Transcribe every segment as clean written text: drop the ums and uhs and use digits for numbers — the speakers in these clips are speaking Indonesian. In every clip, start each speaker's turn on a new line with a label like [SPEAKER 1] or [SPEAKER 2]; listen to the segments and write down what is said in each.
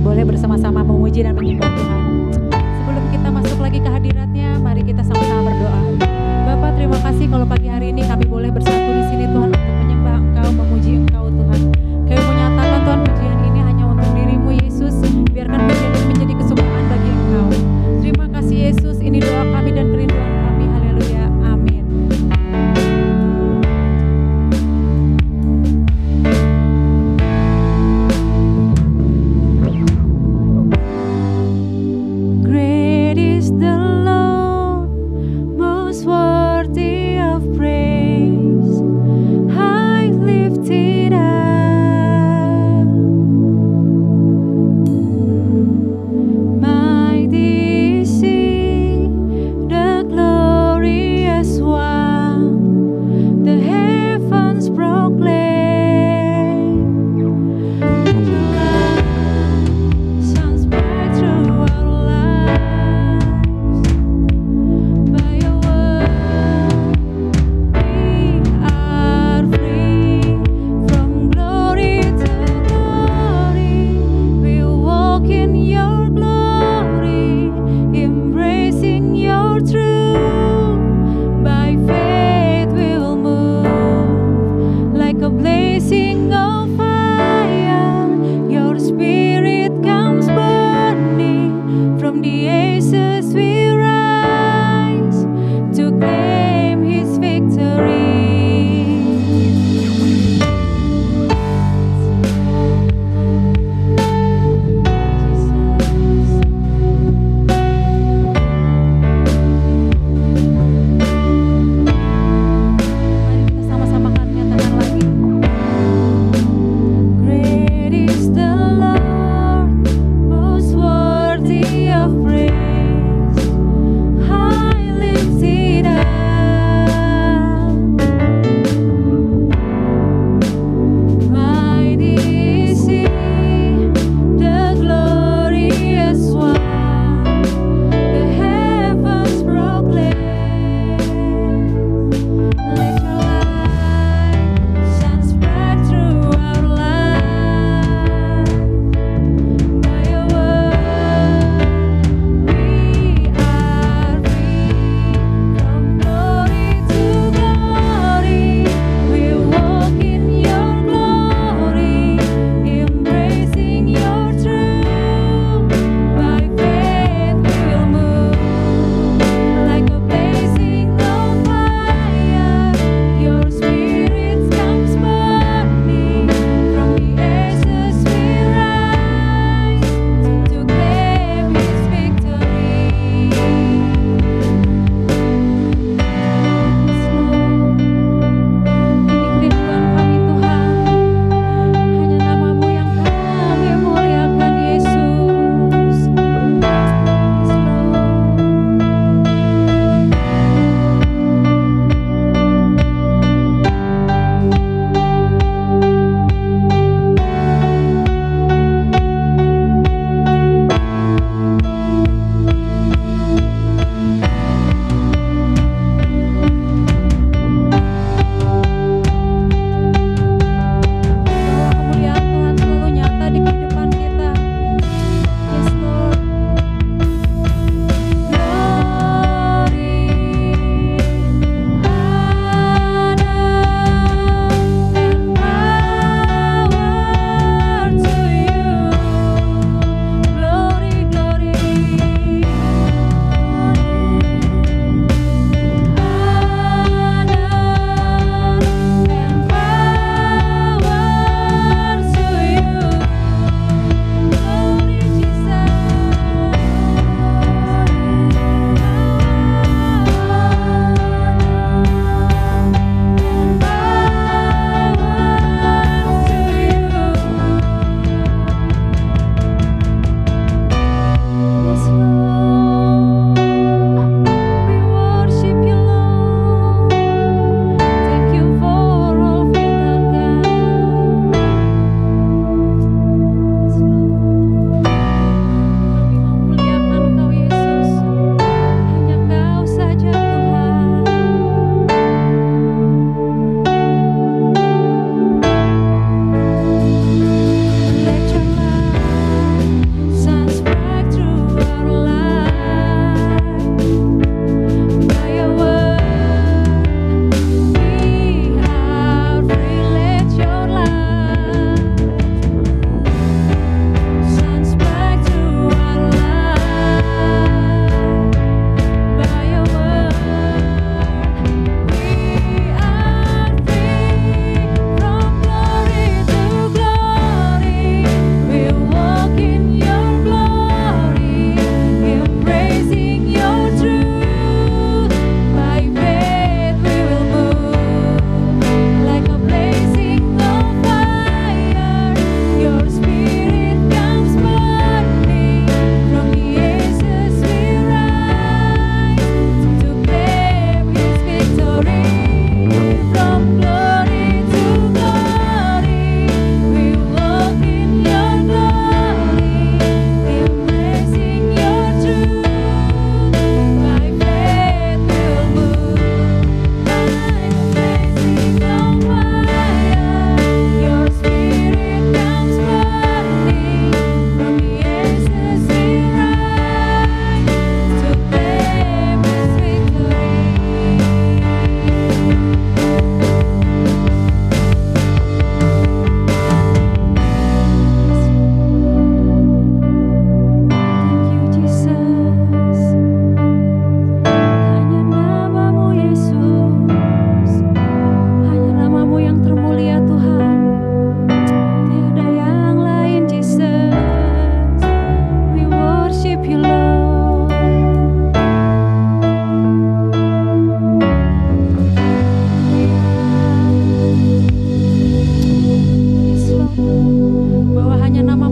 [SPEAKER 1] boleh bersama-sama memuji dan menyembah Tuhan. Sebelum kita masuk lagi ke hadiratnya, mari kita sama-sama berdoa. Bapa, terima kasih kalau pagi hari ini kami boleh bersatu di sini Tuhan untuk menyembah Engkau, memuji Engkau Tuhan. Kami menyatakan Tuhan pujian ini hanya untuk diri-Mu Yesus. Biarkan pujian ini menjadi kesukaan bagi Engkau. Terima kasih Yesus, ini doa kami dan kerinduan kami. Haleluya, amin.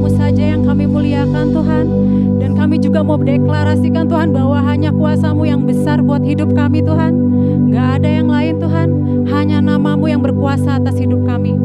[SPEAKER 1] nama-Mu saja yang kami muliakan Tuhan. Dan kami juga mau deklarasikan Tuhan bahwa hanya kuasa-Mu yang besar buat hidup kami Tuhan. Gak ada yang lain Tuhan, hanya nama-Mu yang berkuasa atas hidup kami.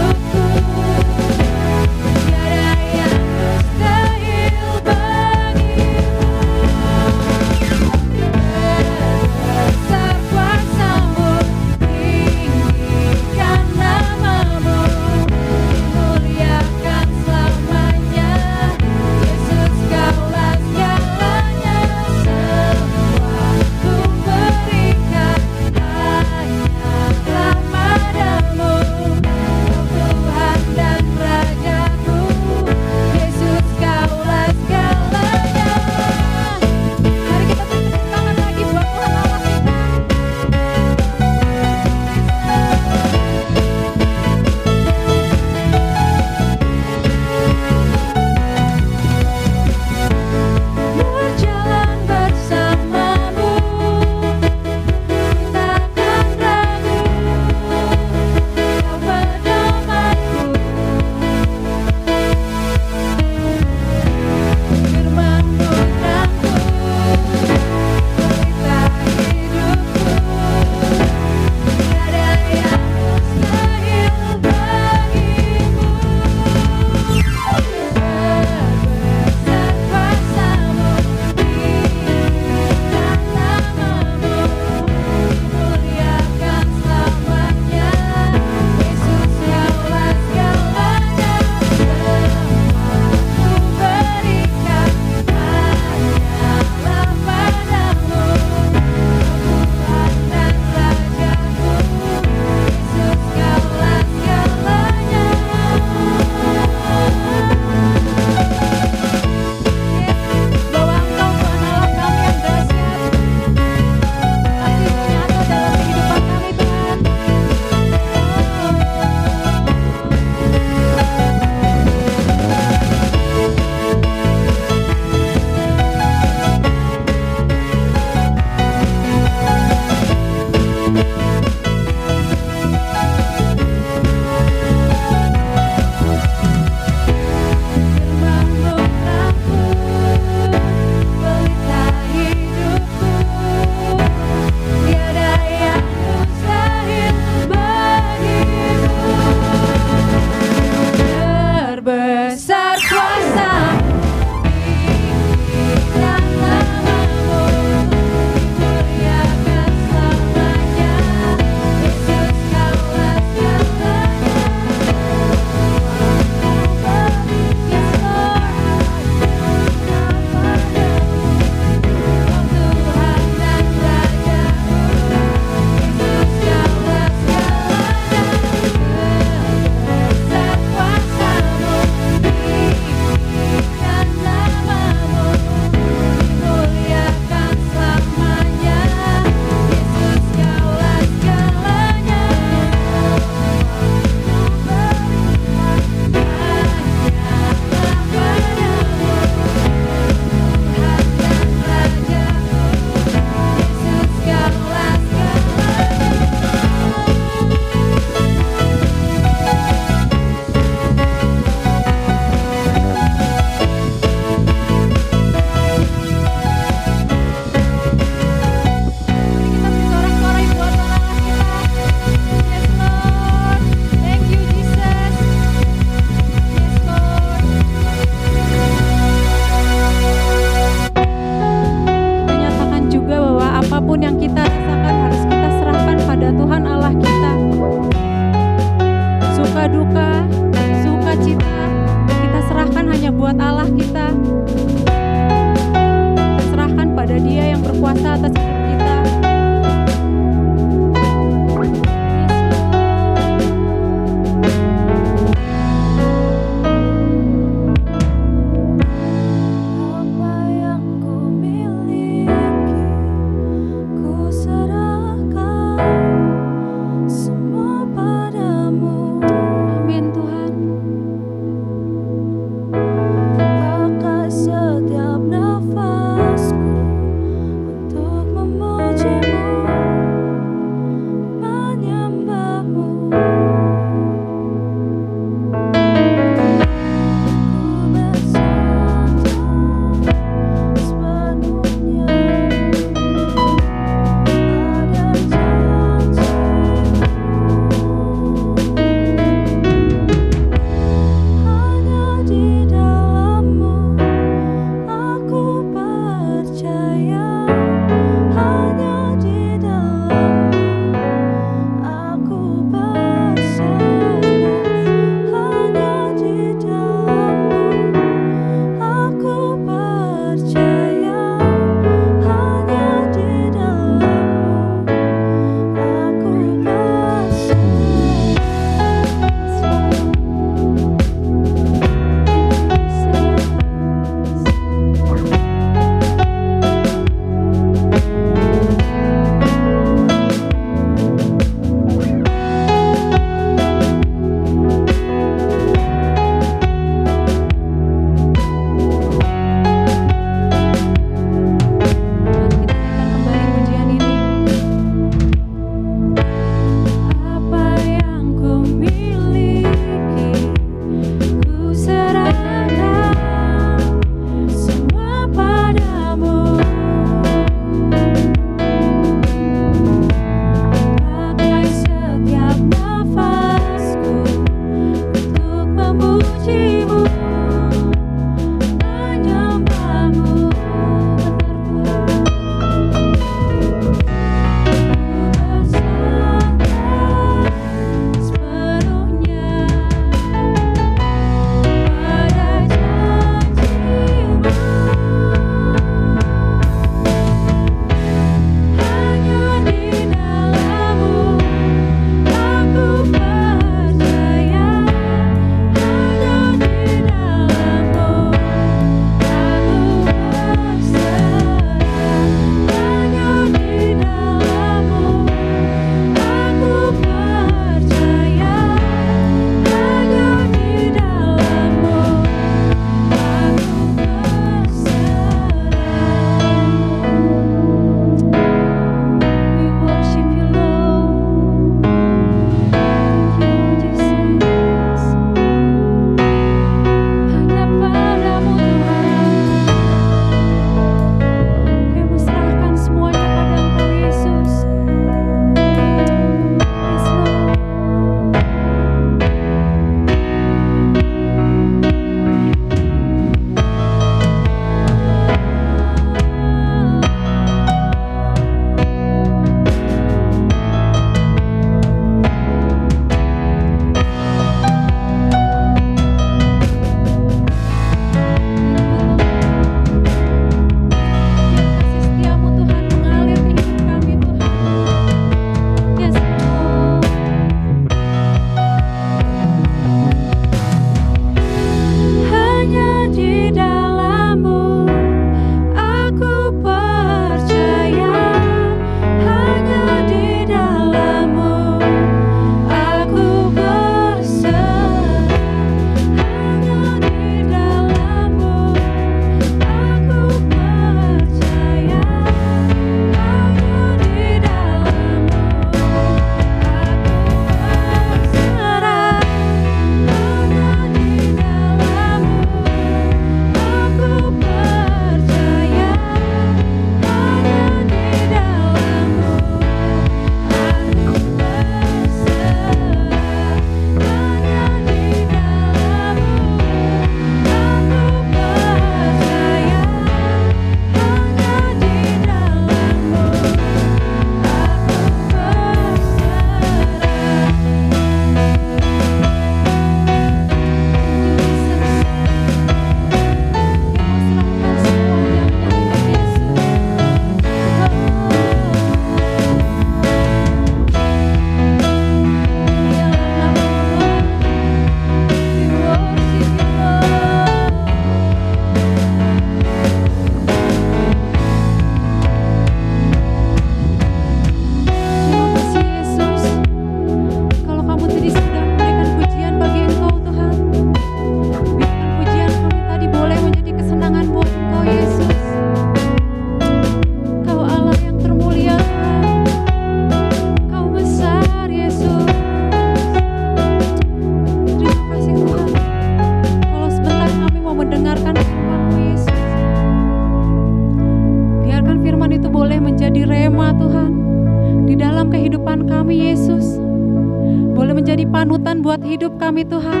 [SPEAKER 1] menjadi panutan buat hidup kami Tuhan.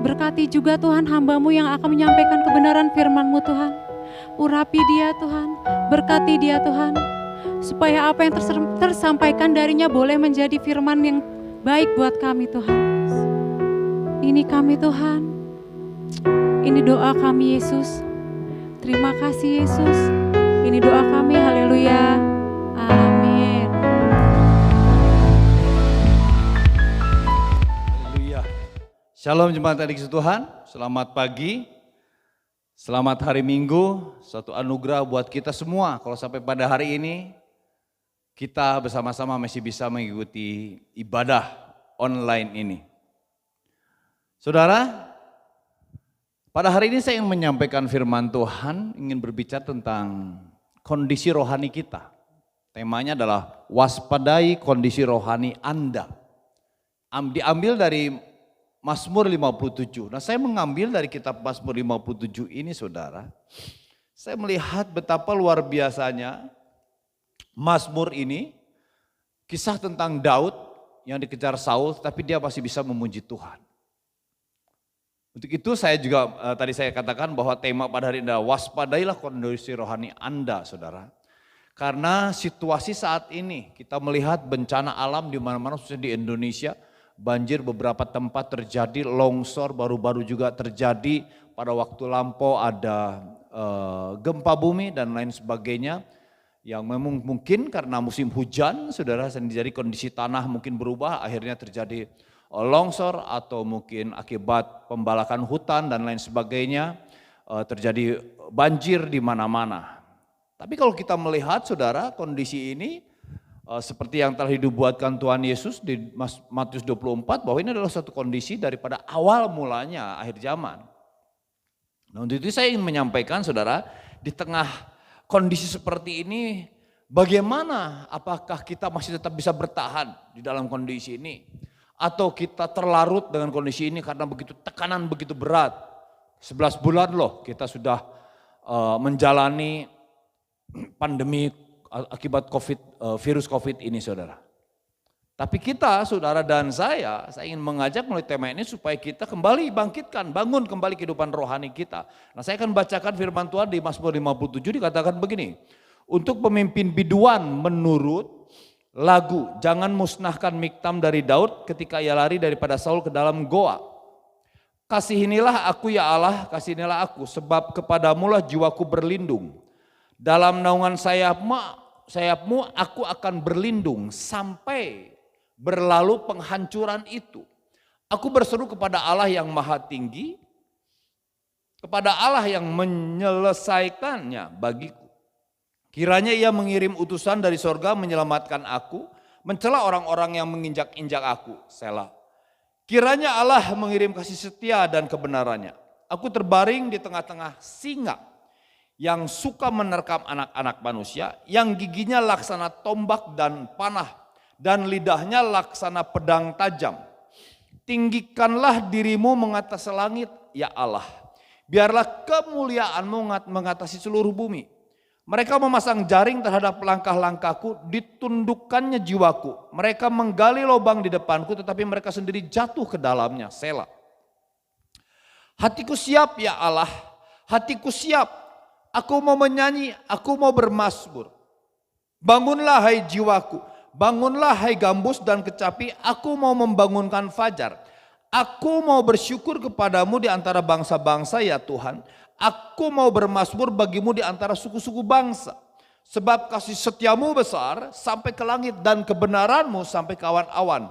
[SPEAKER 1] Berkati juga Tuhan hamba-Mu yang akan menyampaikan kebenaran firman-Mu Tuhan. Urapi dia Tuhan, berkati dia Tuhan, supaya apa yang tersampaikan darinya boleh menjadi firman yang baik buat kami Tuhan. Ini kami Tuhan, ini doa kami Yesus. Terima kasih Yesus, ini doa kami, haleluya, amin.
[SPEAKER 2] Haleluya. Shalom jemaat adik Tuhan, selamat pagi, selamat hari Minggu, suatu anugerah buat kita semua. Kalau sampai pada hari ini, kita bersama-sama masih bisa mengikuti ibadah online ini. Saudara, pada hari ini saya ingin menyampaikan firman Tuhan, ingin berbicara tentang kondisi rohani kita. Temanya adalah waspadai kondisi rohani Anda. Diambil dari Mazmur 57. Nah, saya mengambil dari kitab Mazmur 57 ini saudara. Saya melihat betapa luar biasanya Mazmur ini, kisah tentang Daud yang dikejar Saul tapi dia masih bisa memuji Tuhan. Untuk itu saya juga tadi saya katakan bahwa tema pada hari ini adalah waspadailah kondisi rohani Anda saudara. Karena situasi saat ini kita melihat bencana alam di mana-mana khususnya di Indonesia. Banjir beberapa tempat terjadi, longsor baru-baru juga terjadi. Pada waktu lampau ada gempa bumi dan lain sebagainya. Yang memang mungkin karena musim hujan saudara, jadi kondisi tanah mungkin berubah akhirnya terjadi longsor atau mungkin akibat pembalakan hutan dan lain sebagainya terjadi banjir di mana-mana. Tapi kalau kita melihat saudara kondisi ini seperti yang telah dibuatkan Tuhan Yesus di Matius 24 bahwa ini adalah suatu kondisi daripada awal mulanya akhir zaman. Nah untuk itu saya ingin menyampaikan saudara di tengah kondisi seperti ini bagaimana apakah kita masih tetap bisa bertahan di dalam kondisi ini. Atau kita terlarut dengan kondisi ini karena begitu tekanan begitu berat. 11 bulan loh kita sudah menjalani pandemi akibat virus COVID ini saudara. Tapi kita saudara dan saya ingin mengajak melalui tema ini supaya kita kembali bangkitkan, bangun kembali kehidupan rohani kita. Nah saya akan bacakan firman Tuhan di Mazmur 57 dikatakan begini. Untuk pemimpin biduan menurut lagu, jangan musnahkan Miktam dari Daud ketika ia lari daripada Saul ke dalam goa. Kasihinilah aku ya Allah, kasihinilah aku, sebab kepadamulah jiwaku berlindung. Dalam naungan sayapmu aku akan berlindung sampai berlalu penghancuran itu. Aku berseru kepada Allah yang maha tinggi, kepada Allah yang menyelesaikannya bagiku. Kiranya ia mengirim utusan dari sorga menyelamatkan aku, mencela orang-orang yang menginjak-injak aku. Selah. Kiranya Allah mengirim kasih setia dan kebenarannya. Aku terbaring di tengah-tengah singa yang suka menerkam anak-anak manusia, yang giginya laksana tombak dan panah, dan lidahnya laksana pedang tajam. Tinggikanlah dirimu mengatasi langit, ya Allah. Biarlah kemuliaanmu mengatasi seluruh bumi. Mereka memasang jaring terhadap langkah-langkahku, ditundukkannya jiwaku. Mereka menggali lubang di depanku, tetapi mereka sendiri jatuh ke dalamnya. Selah. Hatiku siap ya Allah, hatiku siap. Aku mau menyanyi, aku mau bermazmur. Bangunlah hai jiwaku, bangunlah hai gambus dan kecapi, aku mau membangunkan fajar. Aku mau bersyukur kepadamu di antara bangsa-bangsa ya Tuhan. Aku mau bermazmur bagimu di antara suku-suku bangsa. Sebab kasih setiamu besar sampai ke langit dan kebenaranmu sampai ke awan-awan.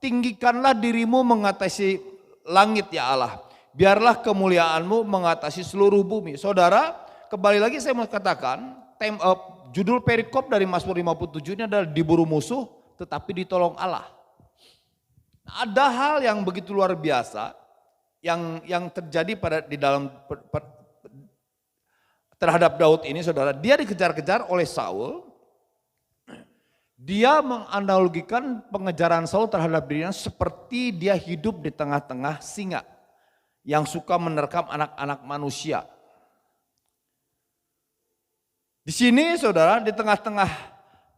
[SPEAKER 2] Tinggikanlah dirimu mengatasi langit ya Allah. Biarlah kemuliaanmu mengatasi seluruh bumi. Saudara, kembali lagi saya mau katakan, judul perikop dari Mazmur 57 ini adalah diburu musuh tetapi ditolong Allah. Ada hal yang begitu luar biasa yang terjadi di dalam terhadap Daud ini saudara, dia dikejar-kejar oleh Saul. Dia menganalogikan pengejaran Saul terhadap dirinya seperti dia hidup di tengah-tengah singa yang suka menerkam anak-anak manusia. Di sini saudara, di tengah-tengah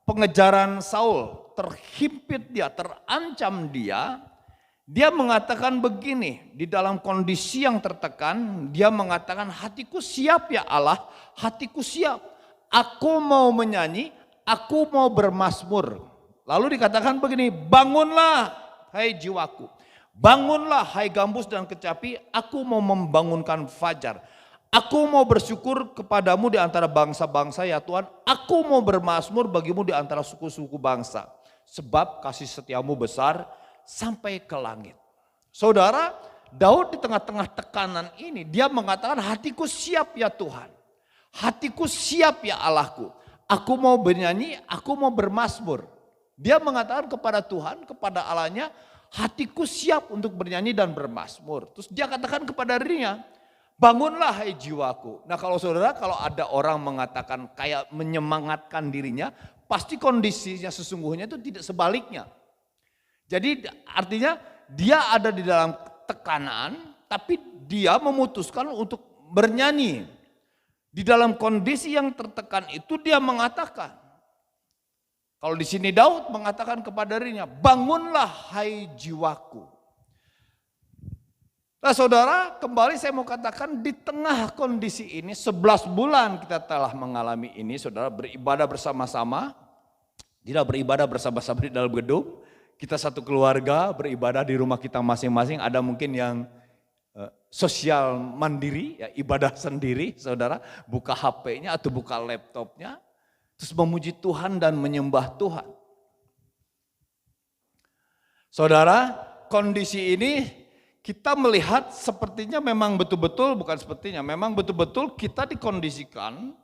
[SPEAKER 2] pengejaran Saul terhimpit dia, terancam dia mengatakan begini, di dalam kondisi yang tertekan, dia mengatakan hatiku siap ya Allah, hatiku siap. Aku mau menyanyi, aku mau bermazmur. Lalu dikatakan begini, bangunlah hai jiwaku. Bangunlah hai gambus dan kecapi, aku mau membangunkan fajar. Aku mau bersyukur kepadamu di antara bangsa-bangsa ya Tuhan. Aku mau bermazmur bagimu di antara suku-suku bangsa. Sebab kasih setiamu besar sampai ke langit. Saudara, Daud di tengah-tengah tekanan ini, dia mengatakan hatiku siap ya Tuhan. Hatiku siap ya Allahku. Aku mau bernyanyi, aku mau bermazmur. Dia mengatakan kepada Tuhan, kepada Allahnya, hatiku siap untuk bernyanyi dan bermazmur. Terus dia katakan kepada dirinya, bangunlah hai jiwaku. Nah kalau saudara, kalau ada orang mengatakan kayak menyemangatkan dirinya, pasti kondisinya sesungguhnya itu tidak sebaliknya. Jadi artinya dia ada di dalam tekanan, tapi dia memutuskan untuk bernyanyi. Di dalam kondisi yang tertekan itu dia mengatakan, kalau di sini Daud mengatakan kepada dirinya, bangunlah hai jiwaku. Nah saudara, kembali saya mau katakan di tengah kondisi ini 11 bulan kita telah mengalami ini, saudara beribadah bersama-sama, tidak beribadah bersama-sama di dalam gedung. Kita satu keluarga beribadah di rumah kita masing-masing, ada mungkin yang sosial mandiri, ya, ibadah sendiri, saudara, buka HP-nya atau buka laptopnya, terus memuji Tuhan dan menyembah Tuhan. Saudara, kondisi ini kita melihat sepertinya memang betul-betul, bukan sepertinya, memang betul-betul kita dikondisikan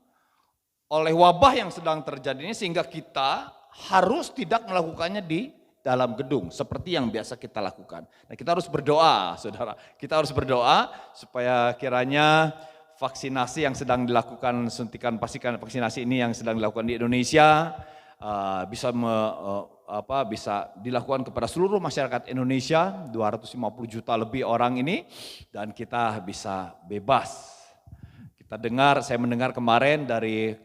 [SPEAKER 2] oleh wabah yang sedang terjadi ini sehingga kita harus tidak melakukannya di dalam gedung seperti yang biasa kita lakukan. Nah kita harus berdoa saudara, kita harus berdoa supaya kiranya vaksinasi yang sedang dilakukan, suntikan pastikan vaksinasi ini yang sedang dilakukan di Indonesia bisa dilakukan kepada seluruh masyarakat Indonesia, 250 juta lebih orang ini, dan kita bisa bebas. Saya mendengar kemarin dari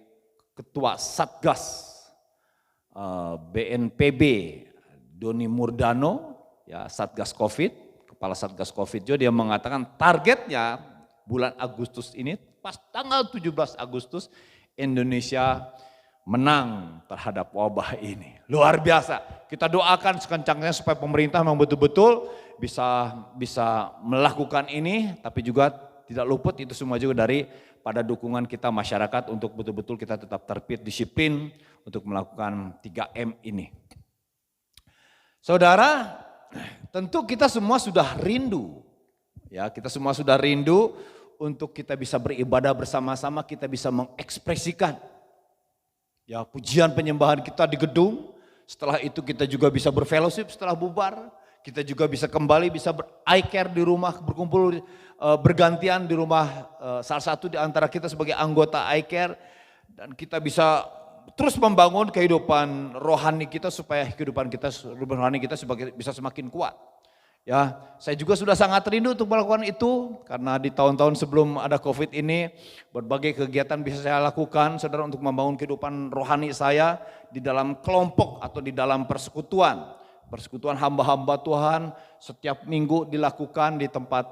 [SPEAKER 2] Ketua Satgas BNPB, Doni Murdano, ya Satgas Covid, Kepala Satgas Covid juga, dia mengatakan targetnya bulan Agustus ini, pas tanggal 17 Agustus, Indonesia menang terhadap wabah ini. Luar biasa, kita doakan sekencangnya supaya pemerintah memang betul-betul bisa melakukan ini, tapi juga tidak luput itu semua juga pada dukungan kita masyarakat untuk betul-betul kita tetap tertib, disiplin untuk melakukan 3M ini. Saudara, tentu kita semua sudah rindu, ya kita semua sudah rindu untuk kita bisa beribadah bersama-sama, kita bisa mengekspresikan ya pujian penyembahan kita di gedung. Setelah itu kita juga bisa berfellowship setelah bubar, kita juga bisa kembali bisa ber-I-care di rumah, berkumpul bergantian di rumah salah satu di antara kita sebagai anggota I-care, dan kita bisa terus membangun kehidupan rohani kita supaya kehidupan rohani kita bisa semakin kuat. Ya, saya juga sudah sangat rindu untuk melakukan itu karena di tahun-tahun sebelum ada Covid ini berbagai kegiatan bisa saya lakukan, saudara, untuk membangun kehidupan rohani saya di dalam kelompok atau di dalam persekutuan. Persekutuan hamba-hamba Tuhan setiap minggu dilakukan di tempat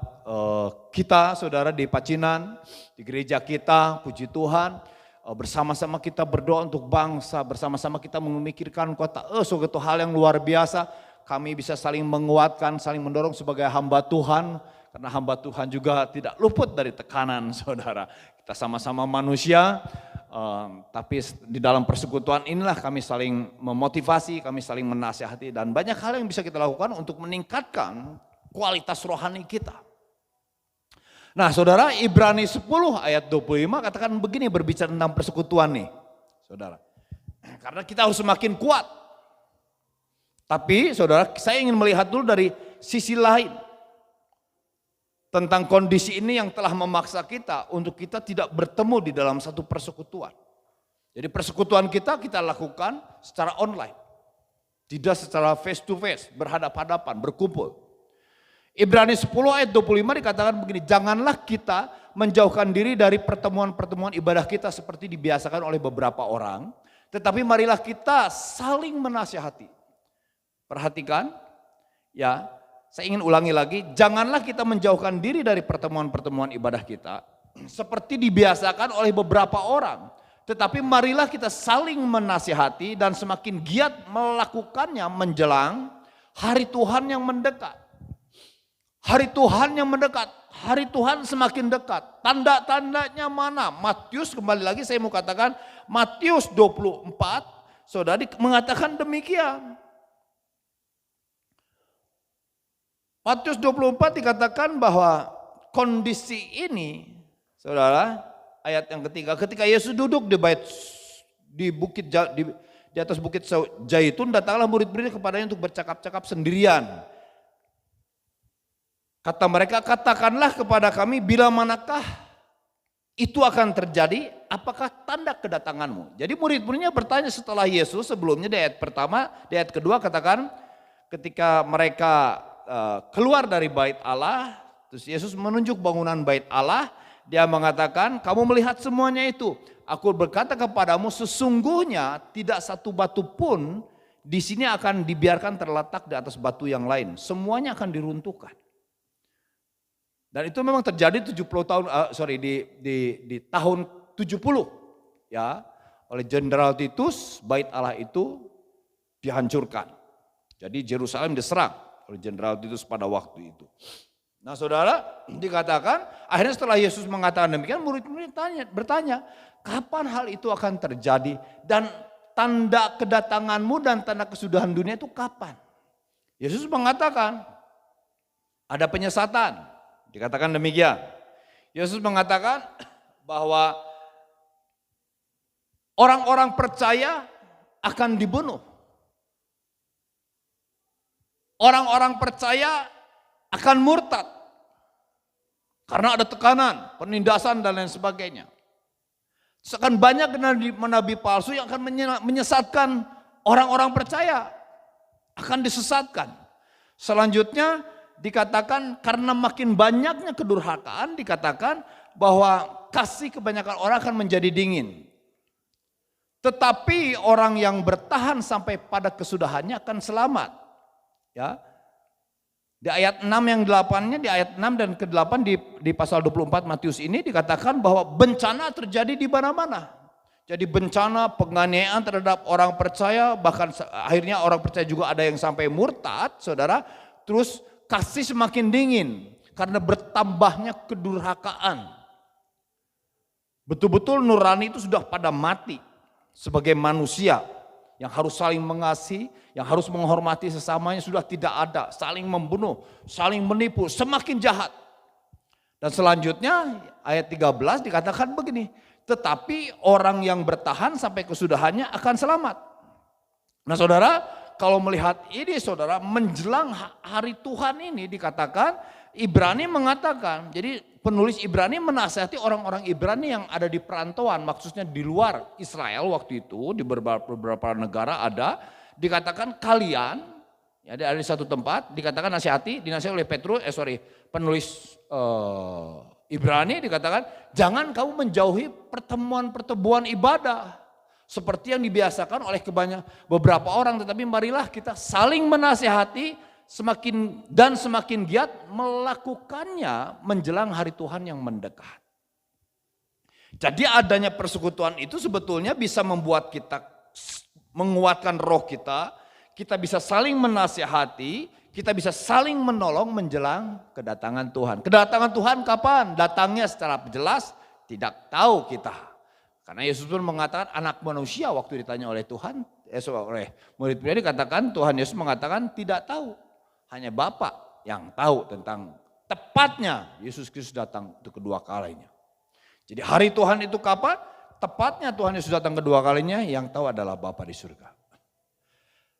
[SPEAKER 2] kita, saudara, di Pacinan, di gereja kita, puji Tuhan. Bersama-sama kita berdoa untuk bangsa, bersama-sama kita memikirkan kota, suatu hal yang luar biasa. Kami bisa saling menguatkan, saling mendorong sebagai hamba Tuhan, karena hamba Tuhan juga tidak luput dari tekanan, saudara. Kita sama-sama manusia, tapi di dalam persekutuan inilah kami saling memotivasi, kami saling menasihati, dan banyak hal yang bisa kita lakukan untuk meningkatkan kualitas rohani kita. Nah saudara, Ibrani 10 ayat 25 katakan begini, berbicara tentang persekutuan nih saudara. Karena kita harus semakin kuat. Tapi saudara, saya ingin melihat dulu dari sisi lain. Tentang kondisi ini yang telah memaksa kita untuk kita tidak bertemu di dalam satu persekutuan. Jadi persekutuan kita lakukan secara online. Tidak secara face to face, berhadap-hadapan, berkumpul. Ibrani 10 ayat 25 dikatakan begini, janganlah kita menjauhkan diri dari pertemuan-pertemuan ibadah kita seperti dibiasakan oleh beberapa orang, tetapi marilah kita saling menasihati Perhatikan, ya, saya ingin ulangi lagi, janganlah kita menjauhkan diri dari pertemuan-pertemuan ibadah kita seperti dibiasakan oleh beberapa orang. Tetapi marilah kita saling menasihati dan semakin giat melakukannya menjelang hari Tuhan yang mendekat. Hari Tuhan yang mendekat, hari Tuhan semakin dekat. Tanda-tandanya mana? Matius, kembali lagi saya mau katakan, Matius 24, saudara mengatakan demikian. Matius 24 dikatakan bahwa kondisi ini, saudara, ayat yang ketiga, ketika Yesus duduk di atas bukit Zaitun, datanglah murid-muridnya kepadanya untuk bercakap-cakap sendirian. Kata mereka, katakanlah kepada kami bila manakah itu akan terjadi, apakah tanda kedatanganmu? Jadi murid-muridnya bertanya setelah Yesus sebelumnya di ayat pertama, di ayat kedua katakan ketika mereka keluar dari bait Allah, terus Yesus menunjuk bangunan bait Allah, dia mengatakan, kamu melihat semuanya itu, aku berkata kepadamu sesungguhnya tidak satu batu pun di sini akan dibiarkan terletak di atas batu yang lain, semuanya akan diruntuhkan. Dan itu memang terjadi 70 tahun, di tahun 70 ya, oleh Jenderal Titus, bait Allah itu dihancurkan. Jadi Yerusalem diserang oleh Jenderal Titus pada waktu itu. Nah saudara, dikatakan akhirnya setelah Yesus mengatakan demikian, murid-murid bertanya, kapan hal itu akan terjadi dan tanda kedatanganmu dan tanda kesudahan dunia itu kapan? Yesus mengatakan ada penyesatan, dikatakan demikian. Yesus mengatakan bahwa orang-orang percaya akan dibunuh. Orang-orang percaya akan murtad karena ada tekanan, penindasan dan lain sebagainya. Akan banyak nabi palsu yang akan menyesatkan orang-orang percaya, akan disesatkan. Selanjutnya dikatakan karena makin banyaknya kedurhakaan, dikatakan bahwa kasih kebanyakan orang akan menjadi dingin. Tetapi orang yang bertahan sampai pada kesudahannya akan selamat. Ya. Di ayat 6 yang 8-nya, di ayat 6 dan ke-8 di pasal 24 Matius ini dikatakan bahwa bencana terjadi di mana-mana. Jadi bencana penganiayaan terhadap orang percaya, bahkan akhirnya orang percaya juga ada yang sampai murtad, saudara. Terus kasih semakin dingin karena bertambahnya kedurhakaan. Betul-betul nurani itu sudah pada mati sebagai manusia. Yang harus saling mengasihi, yang harus menghormati sesamanya sudah tidak ada. Saling membunuh, saling menipu, semakin jahat. Dan selanjutnya ayat 13 dikatakan begini, tetapi orang yang bertahan sampai kesudahannya akan selamat. Nah saudara, kalau melihat ini saudara, menjelang hari Tuhan ini dikatakan, Ibrani mengatakan, jadi penulis Ibrani menasihati orang-orang Ibrani yang ada di perantauan, maksudnya di luar Israel waktu itu, di beberapa negara ada, dikatakan kalian, ya ada di satu tempat, dikatakan dinasihati oleh penulis Ibrani dikatakan, jangan kamu menjauhi pertemuan-pertemuan ibadah, seperti yang dibiasakan oleh beberapa orang, tetapi marilah kita saling menasihati, semakin giat melakukannya menjelang hari Tuhan yang mendekat. Jadi adanya persekutuan itu sebetulnya bisa membuat kita menguatkan roh kita bisa saling menasihati, kita bisa saling menolong menjelang kedatangan Tuhan. Kedatangan Tuhan kapan? Datangnya secara jelas tidak tahu kita. Karena Yesus pun mengatakan anak manusia waktu ditanya oleh Tuhan, oleh murid-murid dikatakan Tuhan Yesus mengatakan tidak tahu. Hanya Bapa yang tahu tentang tepatnya Yesus Kristus datang untuk kedua kalinya. Jadi hari Tuhan itu kapan? Tepatnya Tuhan Yesus datang kedua kalinya, yang tahu adalah Bapa di surga.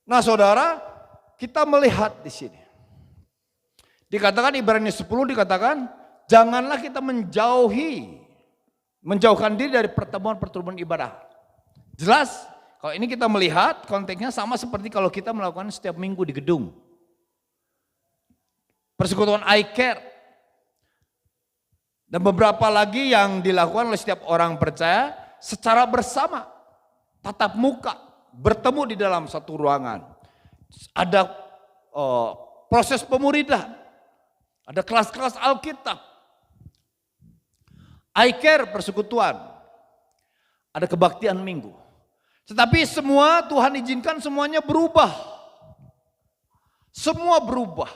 [SPEAKER 2] Nah saudara, kita melihat di sini. Dikatakan Ibrani 10 dikatakan, janganlah kita menjauhkan diri dari pertemuan-pertemuan ibadah. Jelas, kalau ini kita melihat konteksnya sama seperti kalau kita melakukan setiap minggu di gedung. Persekutuan I Care. Dan beberapa lagi yang dilakukan oleh setiap orang percaya secara bersama, tatap muka, bertemu di dalam satu ruangan. ada proses pemuridan, ada kelas-kelas Alkitab, I-Care persekutuan, ada kebaktian minggu. Tetapi semua Tuhan izinkan semuanya berubah. Semua berubah.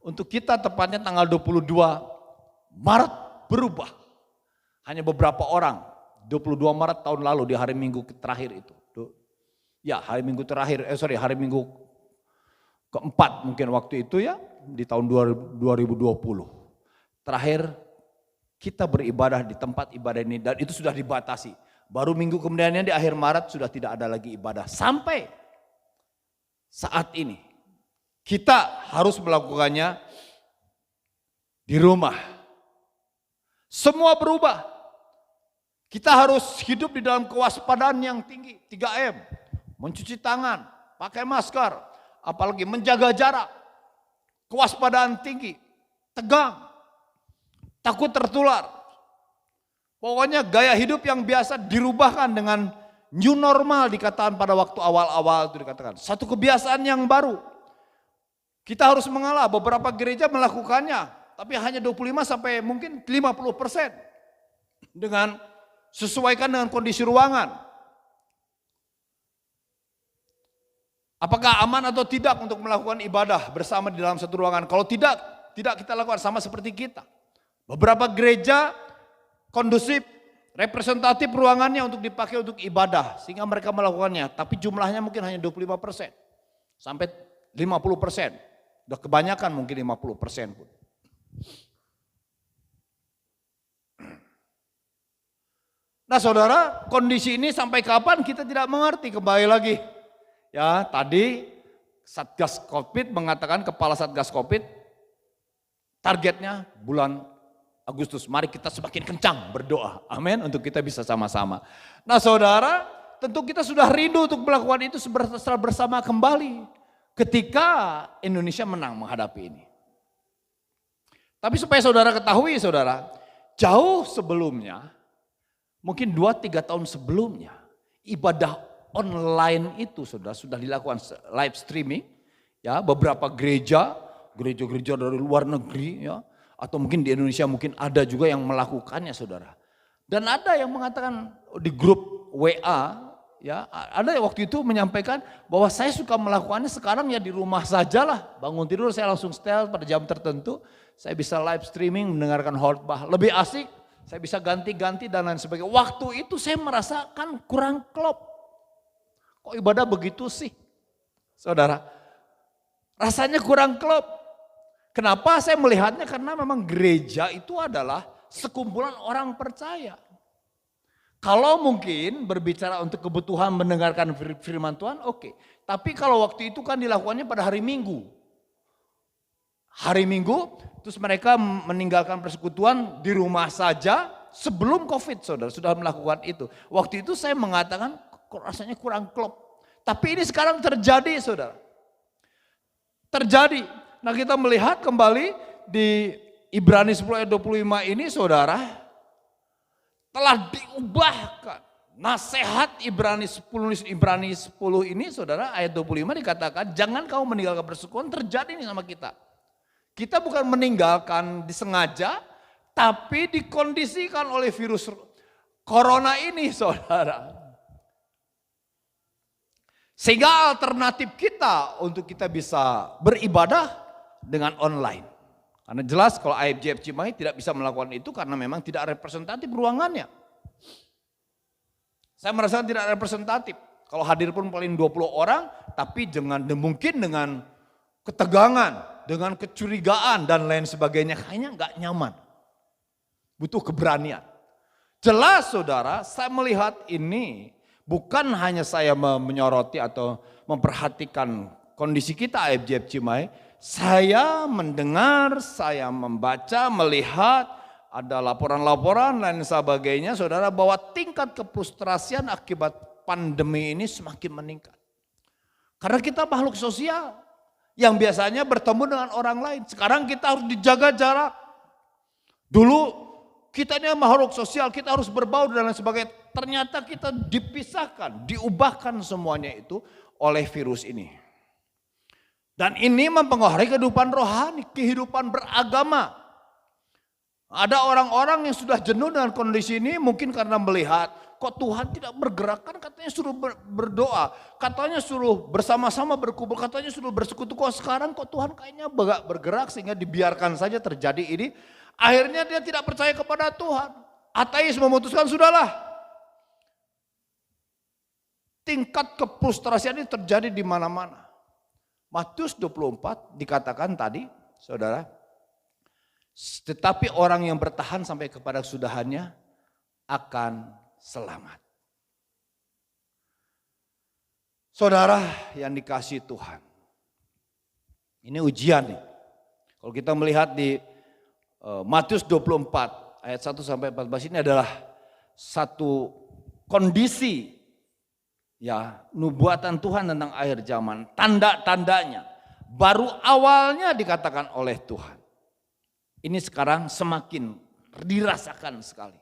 [SPEAKER 2] Untuk kita tepatnya tanggal 22 Maret berubah. Hanya beberapa orang, 22 Maret tahun lalu di hari Minggu terakhir itu. Ya hari Minggu terakhir, hari Minggu keempat mungkin waktu itu ya, di tahun 2020. Terakhir kita beribadah di tempat ibadah ini dan itu sudah dibatasi. Baru minggu kemudiannya di akhir Maret sudah tidak ada lagi ibadah. Sampai saat ini kita harus melakukannya di rumah. Semua berubah. Kita harus hidup di dalam kewaspadaan yang tinggi. 3M, mencuci tangan, pakai masker, apalagi menjaga jarak. Kewaspadaan tinggi, tegang, takut tertular. Pokoknya gaya hidup yang biasa dirubahkan dengan new normal dikatakan pada waktu awal-awal itu dikatakan. Satu kebiasaan yang baru. Kita harus mengalah, beberapa gereja melakukannya, tapi hanya 25 sampai mungkin 50%. Dengan sesuaikan dengan kondisi ruangan. Apakah aman atau tidak untuk melakukan ibadah bersama di dalam satu ruangan? Kalau tidak kita lakukan sama seperti kita. Beberapa gereja kondusif, representatif ruangannya untuk dipakai untuk ibadah. Sehingga mereka melakukannya. Tapi jumlahnya mungkin hanya 25%. Sampai 50%. Udah kebanyakan mungkin 50% pun. Nah saudara, kondisi ini sampai kapan kita tidak mengerti. Kembali lagi. Ya tadi Satgas Covid mengatakan, kepala Satgas Covid, targetnya bulan Agustus, mari kita semakin kencang berdoa, amin, untuk kita bisa sama-sama. Nah saudara, tentu kita sudah rindu untuk melakukan itu secara bersama kembali ketika Indonesia menang menghadapi ini. Tapi supaya saudara ketahui saudara, jauh sebelumnya, mungkin 2-3 tahun sebelumnya, ibadah online itu saudara sudah dilakukan live streaming, ya beberapa gereja dari luar negeri ya. Atau mungkin di Indonesia mungkin ada juga yang melakukannya saudara. Dan ada yang mengatakan di grup WA, ya ada yang waktu itu menyampaikan bahwa saya suka melakukannya sekarang ya di rumah sajalah. Bangun tidur saya langsung setel pada jam tertentu. Saya bisa live streaming mendengarkan khotbah. Lebih asik, saya bisa ganti-ganti dan lain sebagainya. Waktu itu saya merasakan kurang klop. Kok ibadah begitu sih? Saudara, rasanya kurang klop. Kenapa saya melihatnya? Karena memang gereja itu adalah sekumpulan orang percaya. Kalau mungkin berbicara untuk kebutuhan mendengarkan firman Tuhan, oke. Tapi kalau waktu itu kan dilakukannya pada hari Minggu. Hari Minggu, terus mereka meninggalkan persekutuan di rumah saja sebelum Covid, saudara, sudah melakukan itu. Waktu itu saya mengatakan, kok rasanya kurang klop. Tapi ini sekarang terjadi, saudara. Terjadi. Nah kita melihat kembali di Ibrani 10 ayat 25 ini saudara, telah diubahkan. Nasihat Ibrani 10 ini saudara ayat 25 dikatakan, jangan kamu meninggalkan persekutuan. Terjadi ini sama kita. Kita bukan meninggalkan disengaja, tapi dikondisikan oleh virus corona ini saudara. Sehingga alternatif kita untuk kita bisa beribadah dengan online. Karena jelas kalau IFJF Cimahi tidak bisa melakukan itu karena memang tidak representatif ruangannya. Saya merasakan tidak representatif. Kalau hadir pun paling 20 orang, tapi mungkin dengan ketegangan, dengan kecurigaan dan lain sebagainya. Kayaknya nggak nyaman. Butuh keberanian. Jelas saudara, saya melihat ini bukan hanya saya menyoroti atau memperhatikan kondisi kita IFJF Cimahi. Saya mendengar, saya membaca, melihat ada laporan-laporan dan sebagainya saudara bahwa tingkat kefrustrasian akibat pandemi ini semakin meningkat. Karena kita makhluk sosial yang biasanya bertemu dengan orang lain. Sekarang kita harus dijaga jarak. Dulu kita ini makhluk sosial, kita harus berbaur dan lain sebagainya. Ternyata kita dipisahkan, diubahkan semuanya itu oleh virus ini. Dan ini mempengaruhi kehidupan rohani, kehidupan beragama. Ada orang-orang yang sudah jenuh dengan kondisi ini mungkin karena melihat kok Tuhan tidak bergerak, kan katanya suruh berdoa, katanya suruh bersama-sama berkumpul, katanya suruh bersekutu, kok sekarang kok Tuhan kayaknya gak bergerak sehingga dibiarkan saja terjadi ini. Akhirnya dia tidak percaya kepada Tuhan. Ateis memutuskan sudahlah. Tingkat kefrustrasian ini terjadi di mana-mana. Matius 24 dikatakan tadi, saudara, tetapi orang yang bertahan sampai kepada kesudahannya akan selamat. Saudara yang dikasihi Tuhan, ini ujian nih. Kalau kita melihat di Matius 24 ayat 1 sampai 14 ini adalah satu kondisi ya nubuatan Tuhan tentang akhir zaman, tanda-tandanya baru awalnya dikatakan oleh Tuhan. Ini sekarang semakin dirasakan sekali.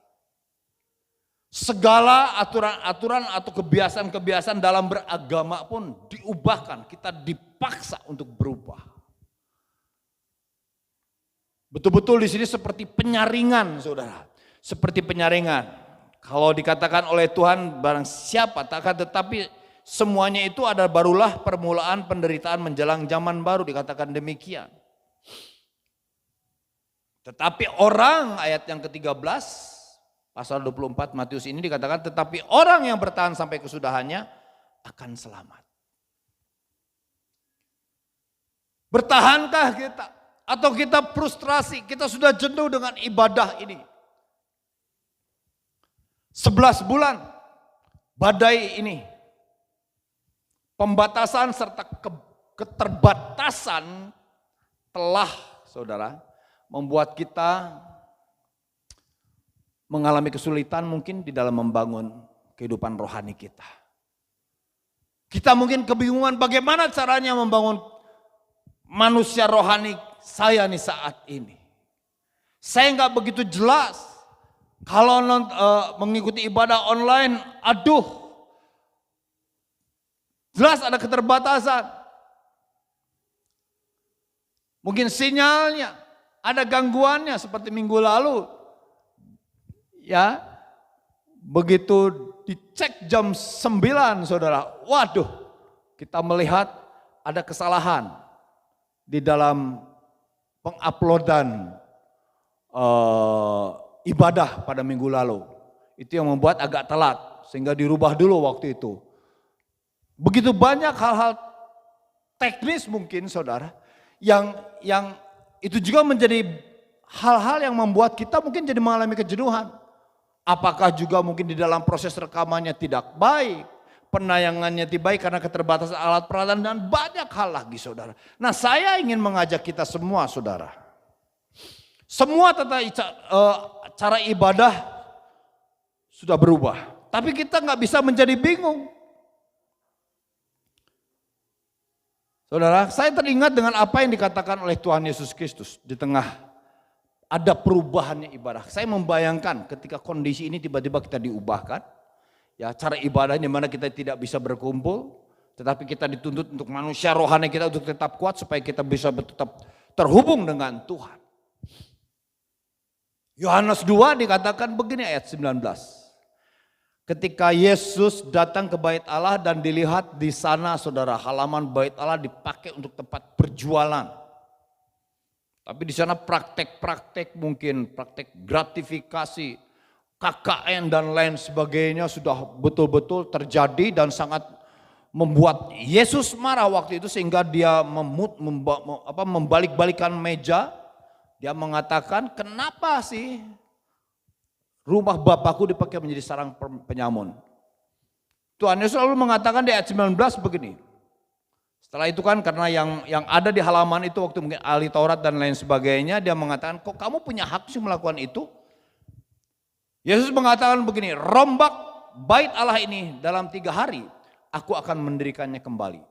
[SPEAKER 2] Segala aturan-aturan atau kebiasaan-kebiasaan dalam beragama pun diubahkan, kita dipaksa untuk berubah. Betul-betul di sini seperti penyaringan, saudara, seperti penyaringan. Kalau dikatakan oleh Tuhan barang siapa takkan, tetapi semuanya itu adalah barulah permulaan penderitaan menjelang zaman baru, dikatakan demikian. Tetapi orang, ayat yang ke-13 pasal 24 Matius ini dikatakan tetapi orang yang bertahan sampai kesudahannya akan selamat. Bertahankah kita? Atau kita frustrasi, kita sudah jenuh dengan ibadah ini? 11 bulan badai ini, pembatasan serta keterbatasan telah, saudara, membuat kita mengalami kesulitan mungkin di dalam membangun kehidupan rohani kita. Kita mungkin kebingungan bagaimana caranya membangun manusia rohani saya nih saat ini. Saya nggak begitu jelas. Kalau mengikuti ibadah online, aduh, jelas ada keterbatasan. Mungkin sinyalnya, ada gangguannya seperti minggu lalu. Ya, begitu dicek jam 9 saudara, waduh, kita melihat ada kesalahan di dalam penguploadan ibadah pada minggu lalu. Itu yang membuat agak telat sehingga dirubah dulu waktu itu. Begitu banyak hal-hal teknis mungkin saudara yang itu juga menjadi hal-hal yang membuat kita mungkin jadi mengalami kejenuhan. Apakah juga mungkin di dalam proses rekamannya tidak baik, penayangannya tidak baik karena keterbatasan alat peralatan dan banyak hal lagi saudara. Nah, saya ingin mengajak kita semua saudara. Semua tata cara ibadah sudah berubah. Tapi kita nggak bisa menjadi bingung. Saudara, saya teringat dengan apa yang dikatakan oleh Tuhan Yesus Kristus di tengah ada perubahannya ibadah. Saya membayangkan ketika kondisi ini tiba-tiba kita diubahkan. Ya, cara ibadah di mana kita tidak bisa berkumpul. Tetapi kita dituntut untuk manusia rohani kita untuk tetap kuat supaya kita bisa tetap terhubung dengan Tuhan. Yohanes 2 dikatakan begini ayat 19. Ketika Yesus datang ke bait Allah dan dilihat di sana saudara halaman bait Allah dipakai untuk tempat perjualan. Tapi di sana praktek-praktek mungkin praktek gratifikasi, KKN dan lain sebagainya sudah betul-betul terjadi dan sangat membuat Yesus marah waktu itu sehingga dia membalik-balikan meja. Dia mengatakan, kenapa sih rumah Bapakku dipakai menjadi sarang penyamun? Tuhan Yesus selalu mengatakan di ayat 19 begini. Setelah itu kan karena yang ada di halaman itu waktu mungkin ahli Taurat dan lain sebagainya, dia mengatakan, kok kamu punya hak sih melakukan itu? Yesus mengatakan begini, rombak bait Allah ini dalam 3 hari, aku akan mendirikannya kembali.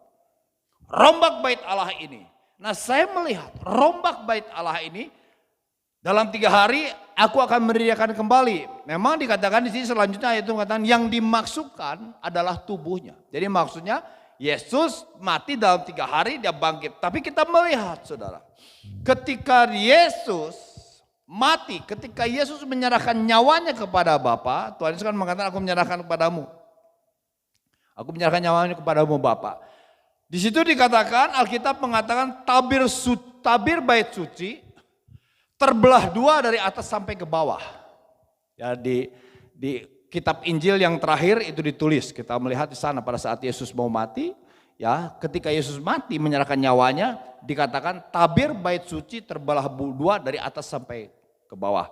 [SPEAKER 2] Rombak bait Allah ini. Nah, saya melihat rombak bait Allah ini dalam 3 hari aku akan mendirikan kembali. Memang dikatakan di sini selanjutnya itu mengatakan yang dimaksudkan adalah tubuhnya. Jadi maksudnya Yesus mati dalam 3 hari dia bangkit. Tapi kita melihat saudara, ketika Yesus mati, ketika Yesus menyerahkan nyawanya kepada Bapa, Tuhan Yesus kan mengatakan aku menyerahkan kepadamu. Aku menyerahkan nyawanya kepadamu Bapa. Di situ dikatakan, Alkitab mengatakan tabir bait suci terbelah 2 dari atas sampai ke bawah. Ya, di kitab Injil yang terakhir itu ditulis, kita melihat di sana pada saat Yesus mau mati, ya, ketika Yesus mati menyerahkan nyawanya, dikatakan tabir bait suci terbelah 2 dari atas sampai ke bawah.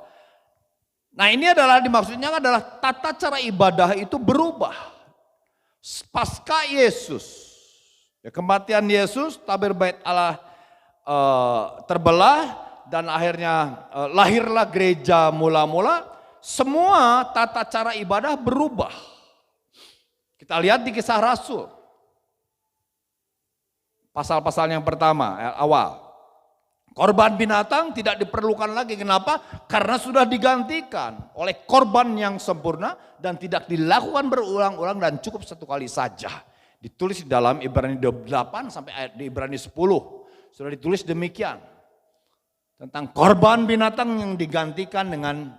[SPEAKER 2] Nah, ini adalah dimaksudnya adalah tata cara ibadah itu berubah. Pasca Yesus, ya, kematian Yesus, tabir bait Allah terbelah dan akhirnya lahirlah gereja mula-mula. Semua tata cara ibadah berubah. Kita lihat di Kisah Rasul. Pasal-pasal yang pertama, awal. Korban binatang tidak diperlukan lagi. Kenapa? Karena sudah digantikan oleh korban yang sempurna dan tidak dilakukan berulang-ulang dan cukup 1 kali saja. Ditulis di dalam Ibrani 28 sampai ayat di Ibrani 10. Sudah ditulis demikian. Tentang korban binatang yang digantikan dengan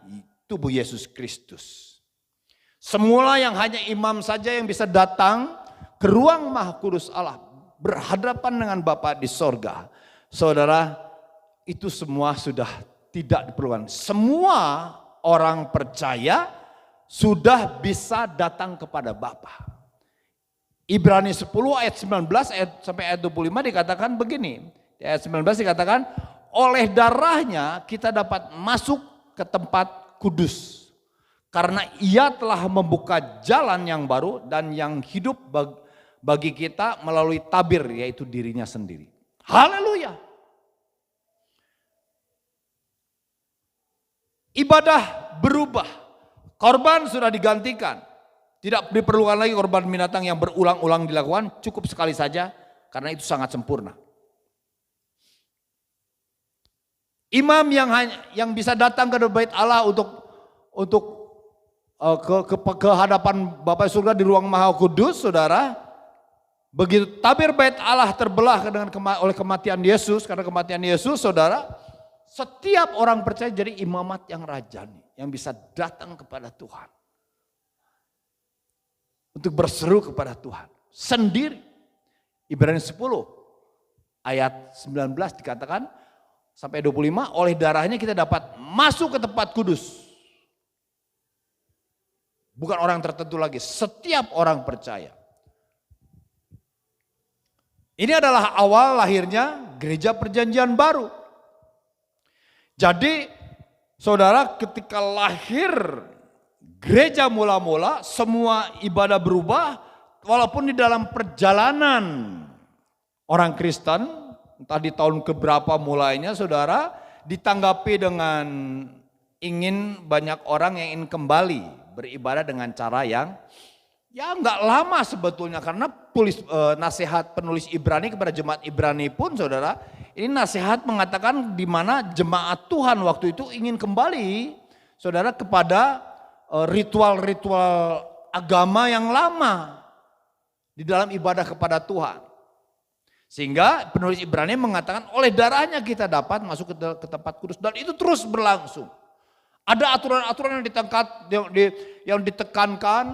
[SPEAKER 2] tubuh Yesus Kristus. Semula yang hanya imam saja yang bisa datang ke ruang Maha Kudus Allah, berhadapan dengan Bapa di sorga. Saudara, itu semua sudah tidak diperlukan. Semua orang percaya sudah bisa datang kepada Bapa. Ibrani 10 ayat 19 sampai ayat 25 dikatakan begini. Di ayat 19 dikatakan, oleh darahnya kita dapat masuk ke tempat kudus. Karena ia telah membuka jalan yang baru dan yang hidup bagi kita melalui tabir, yaitu dirinya sendiri. Haleluya. Ibadah berubah. Korban sudah digantikan. Tidak diperlukan lagi korban binatang yang berulang-ulang dilakukan. Cukup sekali saja karena itu sangat sempurna. Imam yang bisa datang ke bait Allah untuk ke hadapan Bapa surga di ruang Maha Kudus, saudara. Begitu tabir bait Allah terbelah oleh kematian Yesus, karena kematian Yesus, saudara, setiap orang percaya jadi imamat yang rajani, yang bisa datang kepada Tuhan. Untuk berseru kepada Tuhan sendiri. Ibrani 10 ayat 19 dikatakan sampai 25, oleh darahnya kita dapat masuk ke tempat kudus. Bukan orang tertentu lagi, setiap orang percaya. Ini adalah awal lahirnya gereja perjanjian baru. Jadi saudara, ketika lahir gereja mula-mula, semua ibadah berubah, walaupun di dalam perjalanan orang Kristen, entah di tahun keberapa mulainya saudara, ditanggapi dengan ingin banyak orang yang ingin kembali beribadah dengan cara yang ya enggak lama sebetulnya, karena nasihat penulis Ibrani kepada jemaat Ibrani pun saudara, ini nasihat mengatakan di mana jemaat Tuhan waktu itu ingin kembali saudara kepada ritual-ritual agama yang lama di dalam ibadah kepada Tuhan. Sehingga penulis Ibrani mengatakan oleh darahnya kita dapat masuk ke tempat kudus, dan itu terus berlangsung. Ada aturan-aturan yang ditekankan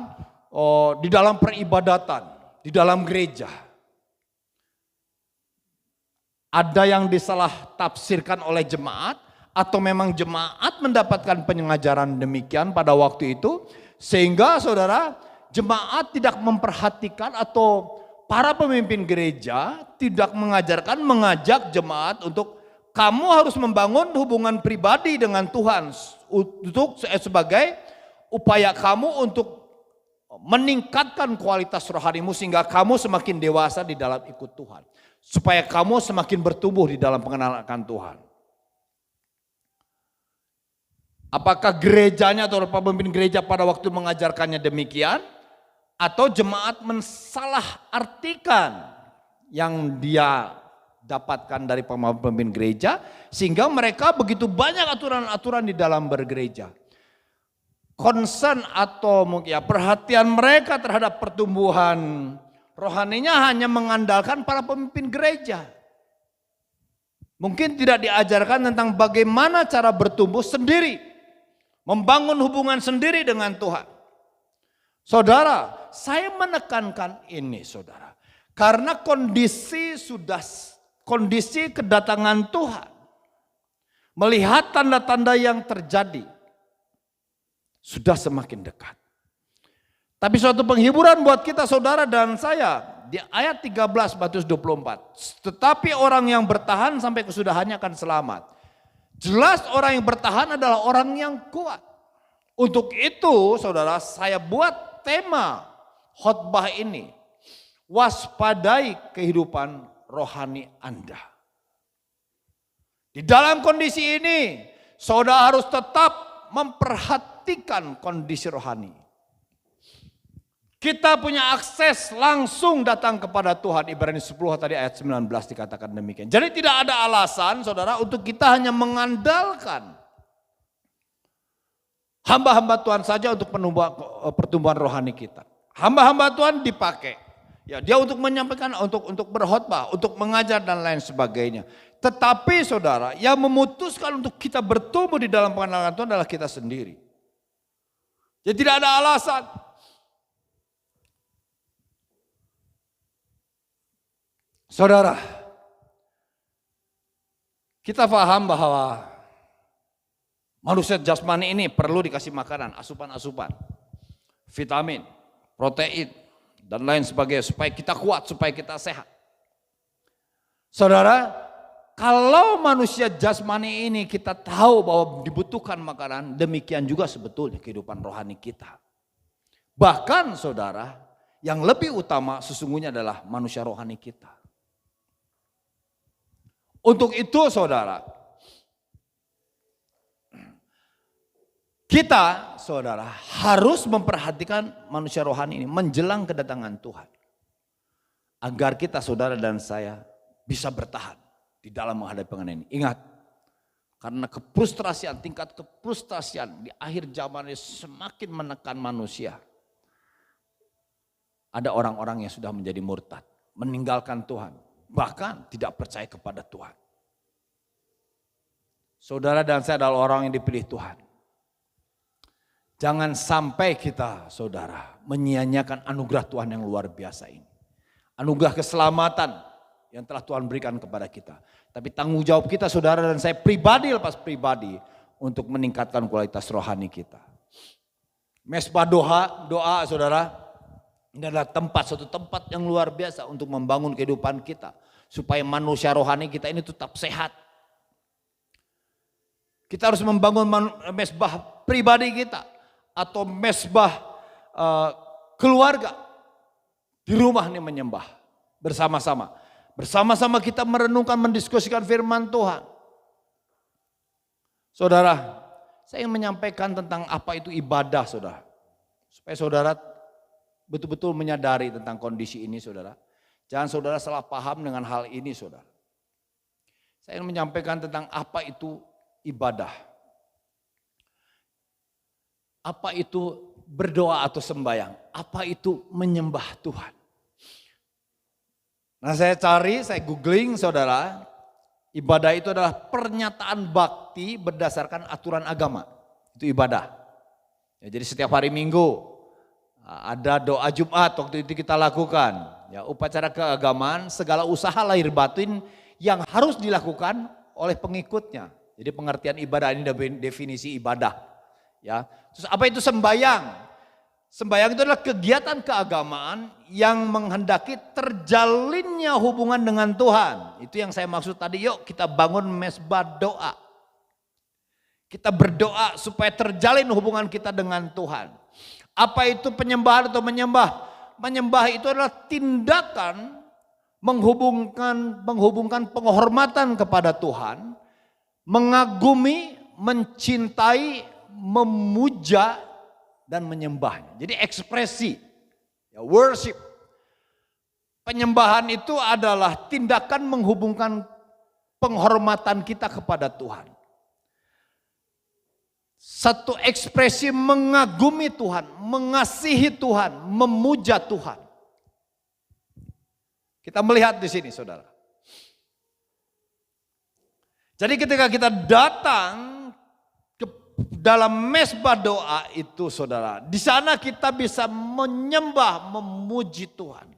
[SPEAKER 2] di dalam peribadatan, di dalam gereja. Ada yang disalah tafsirkan oleh jemaat, atau memang jemaat mendapatkan pengajaran demikian pada waktu itu, sehingga saudara, jemaat tidak memperhatikan atau para pemimpin gereja tidak mengajak jemaat untuk kamu harus membangun hubungan pribadi dengan Tuhan untuk sebagai upaya kamu untuk meningkatkan kualitas rohanimu sehingga kamu semakin dewasa di dalam ikut Tuhan, supaya kamu semakin bertumbuh di dalam pengenalan akan Tuhan. Apakah gerejanya atau pemimpin gereja pada waktu mengajarkannya demikian, atau jemaat mensalah artikan yang dia dapatkan dari pemimpin gereja sehingga mereka begitu banyak aturan-aturan di dalam bergereja. Concern atau mungkin ya perhatian mereka terhadap pertumbuhan Rohaninya hanya mengandalkan para pemimpin gereja. Mungkin tidak diajarkan tentang bagaimana cara bertumbuh sendiri. Membangun hubungan sendiri dengan Tuhan. Saudara, saya menekankan ini saudara. Karena kondisi kedatangan Tuhan. Melihat tanda-tanda yang terjadi. Sudah semakin dekat. Tapi suatu penghiburan buat kita saudara dan saya. Di ayat 13 Matius 24. Tetapi orang yang bertahan sampai kesudahannya akan selamat. Jelas orang yang bertahan adalah orang yang kuat. Untuk itu saudara saya buat tema khotbah ini. Waspadai kehidupan rohani Anda. Di dalam kondisi ini saudara harus tetap memperhatikan kondisi rohani. Kita punya akses langsung datang kepada Tuhan. Ibrani 10 tadi ayat 19 dikatakan demikian. Jadi tidak ada alasan saudara untuk kita hanya mengandalkan hamba-hamba Tuhan saja untuk pertumbuhan rohani kita. Hamba-hamba Tuhan dipakai. Ya, dia untuk menyampaikan, untuk berkhotbah, untuk mengajar dan lain sebagainya. Tetapi saudara, yang memutuskan untuk kita bertumbuh di dalam pengenalan Tuhan adalah kita sendiri. Jadi tidak ada alasan. Saudara, kita paham bahwa manusia jasmani ini perlu dikasih makanan, asupan-asupan, vitamin, protein, dan lain sebagainya supaya kita kuat, supaya kita sehat. Saudara, kalau manusia jasmani ini kita tahu bahwa dibutuhkan makanan, demikian juga sebetulnya kehidupan rohani kita. Bahkan saudara, yang lebih utama sesungguhnya adalah manusia rohani kita. Untuk itu saudara, kita saudara harus memperhatikan manusia rohani ini menjelang kedatangan Tuhan. Agar kita saudara dan saya bisa bertahan di dalam menghadapi pengenalan ini. Ingat, karena tingkat kefrustrasian di akhir zaman ini semakin menekan manusia. Ada orang-orang yang sudah menjadi murtad, meninggalkan Tuhan. Bahkan tidak percaya kepada Tuhan. Saudara dan saya adalah orang yang dipilih Tuhan. Jangan sampai kita saudara menyia-nyiakan anugerah Tuhan yang luar biasa ini. Anugerah keselamatan yang telah Tuhan berikan kepada kita. Tapi tanggung jawab kita saudara dan saya pribadi lepas pribadi untuk meningkatkan kualitas rohani kita. Mesbah doa saudara. Ini adalah suatu tempat yang luar biasa untuk membangun kehidupan kita. Supaya manusia rohani kita ini tetap sehat. Kita harus membangun mesbah pribadi kita. Atau mesbah keluarga. Di rumah ini menyembah. Bersama-sama. Bersama-sama kita merenungkan, mendiskusikan firman Tuhan. Saudara, saya ingin menyampaikan tentang apa itu ibadah saudara. Supaya saudara betul-betul menyadari tentang kondisi ini saudara. Jangan saudara salah paham dengan hal ini saudara. Saya ingin menyampaikan tentang apa itu ibadah. Apa itu berdoa atau sembahyang. Apa itu menyembah Tuhan. Nah saya googling saudara. Ibadah itu adalah pernyataan bakti berdasarkan aturan agama. Itu ibadah. Ya, jadi setiap hari Minggu. Ada doa Jumat waktu itu kita lakukan. Ya, upacara keagamaan, segala usaha lahir batin yang harus dilakukan oleh pengikutnya. Jadi pengertian ibadah ini definisi ibadah. Ya. Terus apa itu sembahyang? Sembahyang itu adalah kegiatan keagamaan yang menghendaki terjalinnya hubungan dengan Tuhan. Itu yang saya maksud tadi, yuk kita bangun mesbah doa. Kita berdoa supaya terjalin hubungan kita dengan Tuhan. Apa itu penyembahan atau menyembah? Menyembah itu adalah tindakan menghubungkan penghormatan kepada Tuhan, mengagumi, mencintai, memuja dan menyembahnya. Jadi ekspresi, ya, worship. Penyembahan itu adalah tindakan menghubungkan penghormatan kita kepada Tuhan. Satu ekspresi mengagumi Tuhan, mengasihi Tuhan, memuja Tuhan. Kita melihat di sini, saudara. Jadi ketika kita datang ke dalam mezbah doa itu, saudara, di sana kita bisa menyembah, memuji Tuhan.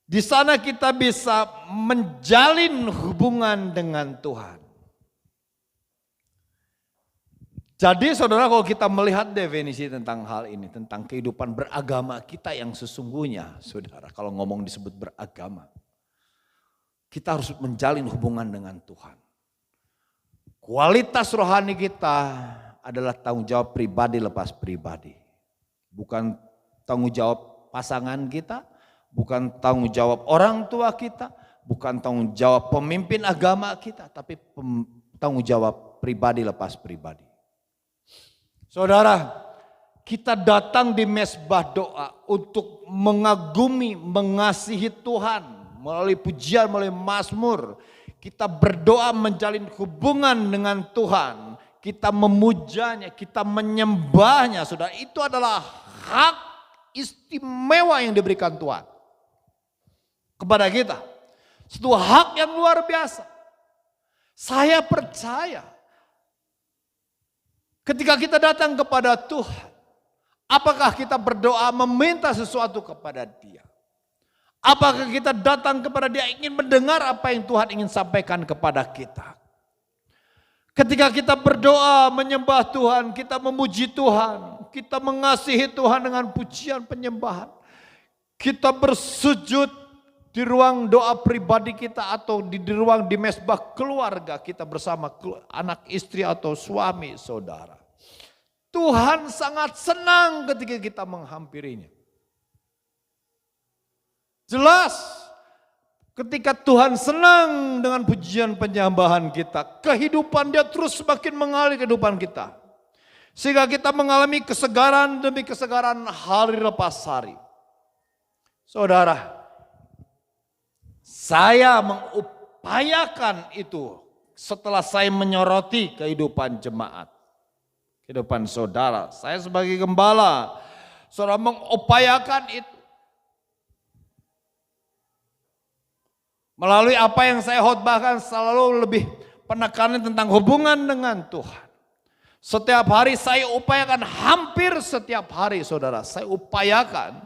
[SPEAKER 2] Di sana kita bisa menjalin hubungan dengan Tuhan. Jadi saudara, kalau kita melihat definisi tentang hal ini, tentang kehidupan beragama kita yang sesungguhnya, saudara, kalau ngomong disebut beragama, kita harus menjalin hubungan dengan Tuhan. Kualitas rohani kita adalah tanggung jawab pribadi lepas pribadi. Bukan tanggung jawab pasangan kita, bukan tanggung jawab orang tua kita, bukan tanggung jawab pemimpin agama kita, tapi tanggung jawab pribadi lepas pribadi. Saudara, kita datang di mezbah doa untuk mengagumi, mengasihi Tuhan melalui pujian, melalui mazmur. Kita berdoa menjalin hubungan dengan Tuhan. Kita memujanya, kita menyembahnya. Saudara, itu adalah hak istimewa yang diberikan Tuhan kepada kita. Itu hak yang luar biasa. Saya percaya ketika kita datang kepada Tuhan, apakah kita berdoa meminta sesuatu kepada Dia? Apakah kita datang kepada Dia ingin mendengar apa yang Tuhan ingin sampaikan kepada kita? Ketika kita berdoa menyembah Tuhan, kita memuji Tuhan, kita mengasihi Tuhan dengan pujian penyembahan. Kita bersujud di ruang doa pribadi kita atau di ruang di mezbah keluarga kita bersama anak istri atau suami saudara. Tuhan sangat senang ketika kita menghampirinya. Jelas ketika Tuhan senang dengan pujian penyembahan kita, kehidupan Dia terus semakin mengalir kehidupan kita. Sehingga kita mengalami kesegaran demi kesegaran hari lepas hari. Saudara, saya mengupayakan itu setelah saya menyoroti kehidupan jemaat. Kehidupan saudara, saya sebagai gembala, saudara mengupayakan itu. Melalui apa yang saya khotbahkan selalu lebih penekanan tentang hubungan dengan Tuhan. Setiap hari saya upayakan, hampir setiap hari saudara, saya upayakan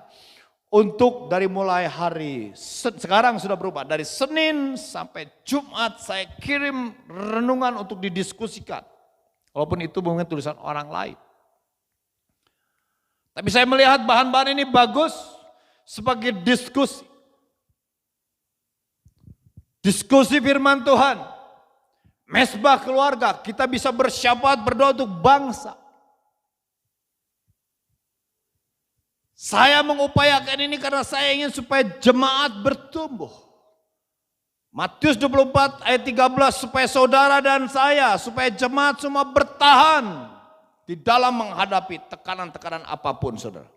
[SPEAKER 2] untuk dari mulai hari, sekarang sudah berubah, dari Senin sampai Jumat saya kirim renungan untuk didiskusikan. Walaupun itu mungkin tulisan orang lain. Tapi saya melihat bahan-bahan ini bagus sebagai diskusi. Diskusi firman Tuhan. Mezbah keluarga, kita bisa bersyafaat berdoa untuk bangsa. Saya mengupayakan ini karena saya ingin supaya jemaat bertumbuh. Matius 24 ayat 13 supaya saudara dan saya, supaya jemaat semua bertahan di dalam menghadapi tekanan-tekanan apapun saudara.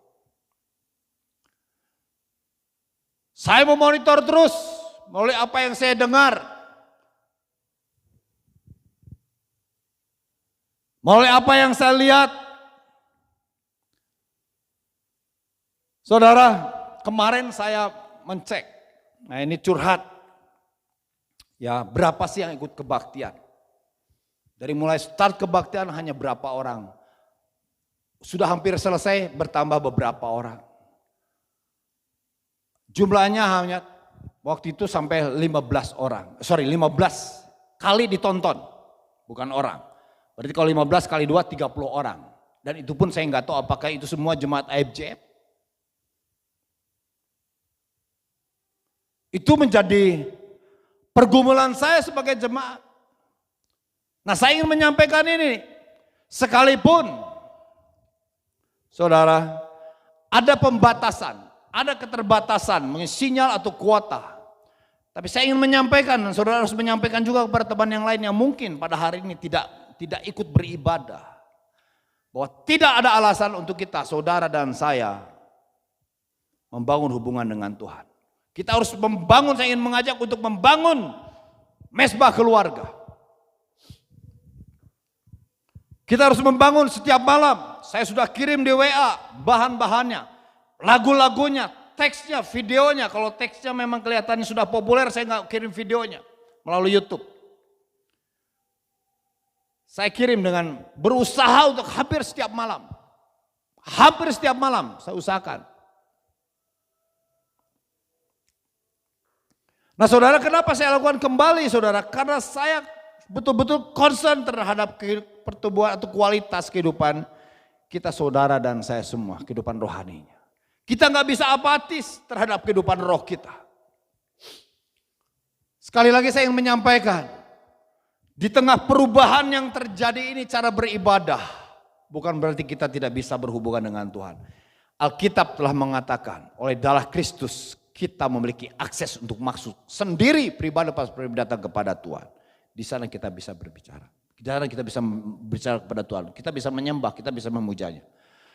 [SPEAKER 2] Saya memonitor terus melalui apa yang saya dengar. Melalui apa yang saya lihat. Saudara, kemarin saya mencek, nah ini curhat, ya berapa sih yang ikut kebaktian? Dari mulai start kebaktian hanya berapa orang? Sudah hampir selesai bertambah beberapa orang. Jumlahnya hanya waktu itu sampai 15 kali ditonton, bukan orang. Berarti kalau 15 kali 2, 30 orang. Dan itu pun saya nggak tahu apakah itu semua jemaat AFJF. Itu menjadi pergumulan saya sebagai jemaat. Nah, saya ingin menyampaikan ini. Sekalipun, saudara, ada pembatasan, ada keterbatasan mengenai sinyal atau kuota. Tapi saya ingin menyampaikan, dan saudara harus menyampaikan juga kepada teman yang lain yang mungkin pada hari ini tidak ikut beribadah. Bahwa tidak ada alasan untuk kita, saudara dan saya, membangun hubungan dengan Tuhan. Kita harus membangun, saya ingin mengajak untuk membangun mezbah keluarga. Kita harus membangun setiap malam. Saya sudah kirim di WA bahan-bahannya, lagu-lagunya, teksnya, videonya. Kalau teksnya memang kelihatannya sudah populer, saya nggak kirim videonya melalui YouTube. Saya kirim dengan berusaha untuk hampir setiap malam. Hampir setiap malam saya usahakan. Nah saudara, kenapa saya lakukan kembali saudara? Karena saya betul-betul concern terhadap pertumbuhan atau kualitas kehidupan kita saudara dan saya semua, kehidupan rohaninya. Kita nggak bisa apatis terhadap kehidupan roh kita. Sekali lagi saya ingin menyampaikan, di tengah perubahan yang terjadi ini cara beribadah, bukan berarti kita tidak bisa berhubungan dengan Tuhan. Alkitab telah mengatakan oleh darah Kristus kita memiliki akses untuk maksud sendiri pribadi pas datang kepada Tuhan. Di sana kita bisa berbicara. Di sana kita bisa berbicara kepada Tuhan. Kita bisa menyembah, kita bisa memujanya.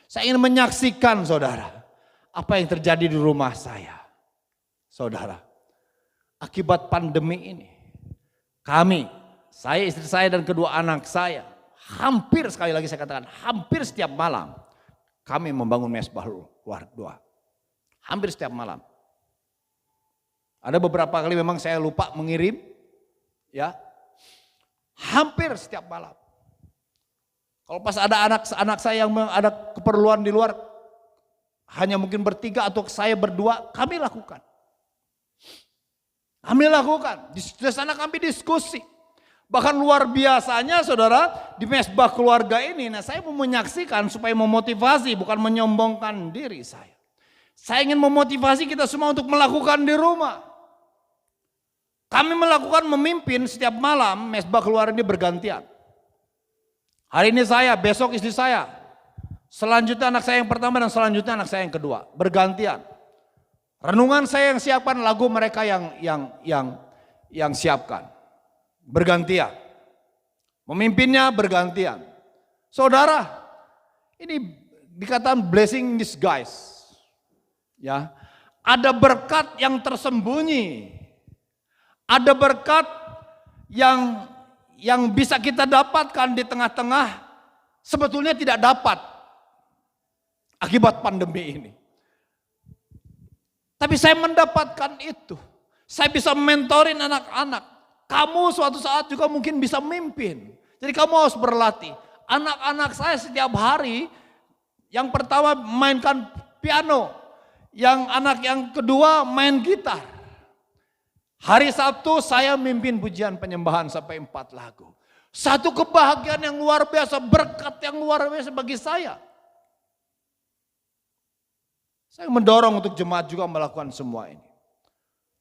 [SPEAKER 2] Saya ingin menyaksikan saudara, apa yang terjadi di rumah saya. Saudara, akibat pandemi ini, saya, istri saya dan kedua anak saya, hampir sekali lagi saya katakan, hampir setiap malam kami membangun mesbah luar doa. Hampir setiap malam. Ada beberapa kali memang saya lupa mengirim, ya. Hampir setiap malam. Kalau pas ada anak saya yang ada keperluan di luar, hanya mungkin bertiga atau saya berdua, kami lakukan. Kami lakukan. Di sana kami diskusi. Bahkan luar biasanya saudara, di mesbah keluarga ini, nah saya mau menyaksikan supaya memotivasi, bukan menyombongkan diri saya. Saya ingin memotivasi kita semua untuk melakukan di rumah. Kami melakukan memimpin setiap malam mesbah keluarga ini bergantian. Hari ini saya, besok istri saya. Selanjutnya anak saya yang pertama dan selanjutnya anak saya yang kedua. Bergantian. Renungan saya yang siapkan, lagu mereka yang siapkan. Bergantian. Memimpinnya bergantian. Saudara, ini dikatakan blessing in disguise. Ya. Ada berkat yang tersembunyi. Ada berkat yang bisa kita dapatkan di tengah-tengah sebetulnya tidak dapat akibat pandemi ini. Tapi saya mendapatkan itu. Saya bisa mentorin anak-anak. Kamu suatu saat juga mungkin bisa memimpin. Jadi kamu harus berlatih. Anak-anak saya setiap hari, yang pertama mainkan piano, anak yang kedua main gitar. Hari Sabtu saya mimpin pujian penyembahan sampai 4 lagu. Satu kebahagiaan yang luar biasa, berkat yang luar biasa bagi saya. Saya mendorong untuk jemaat juga melakukan semua ini.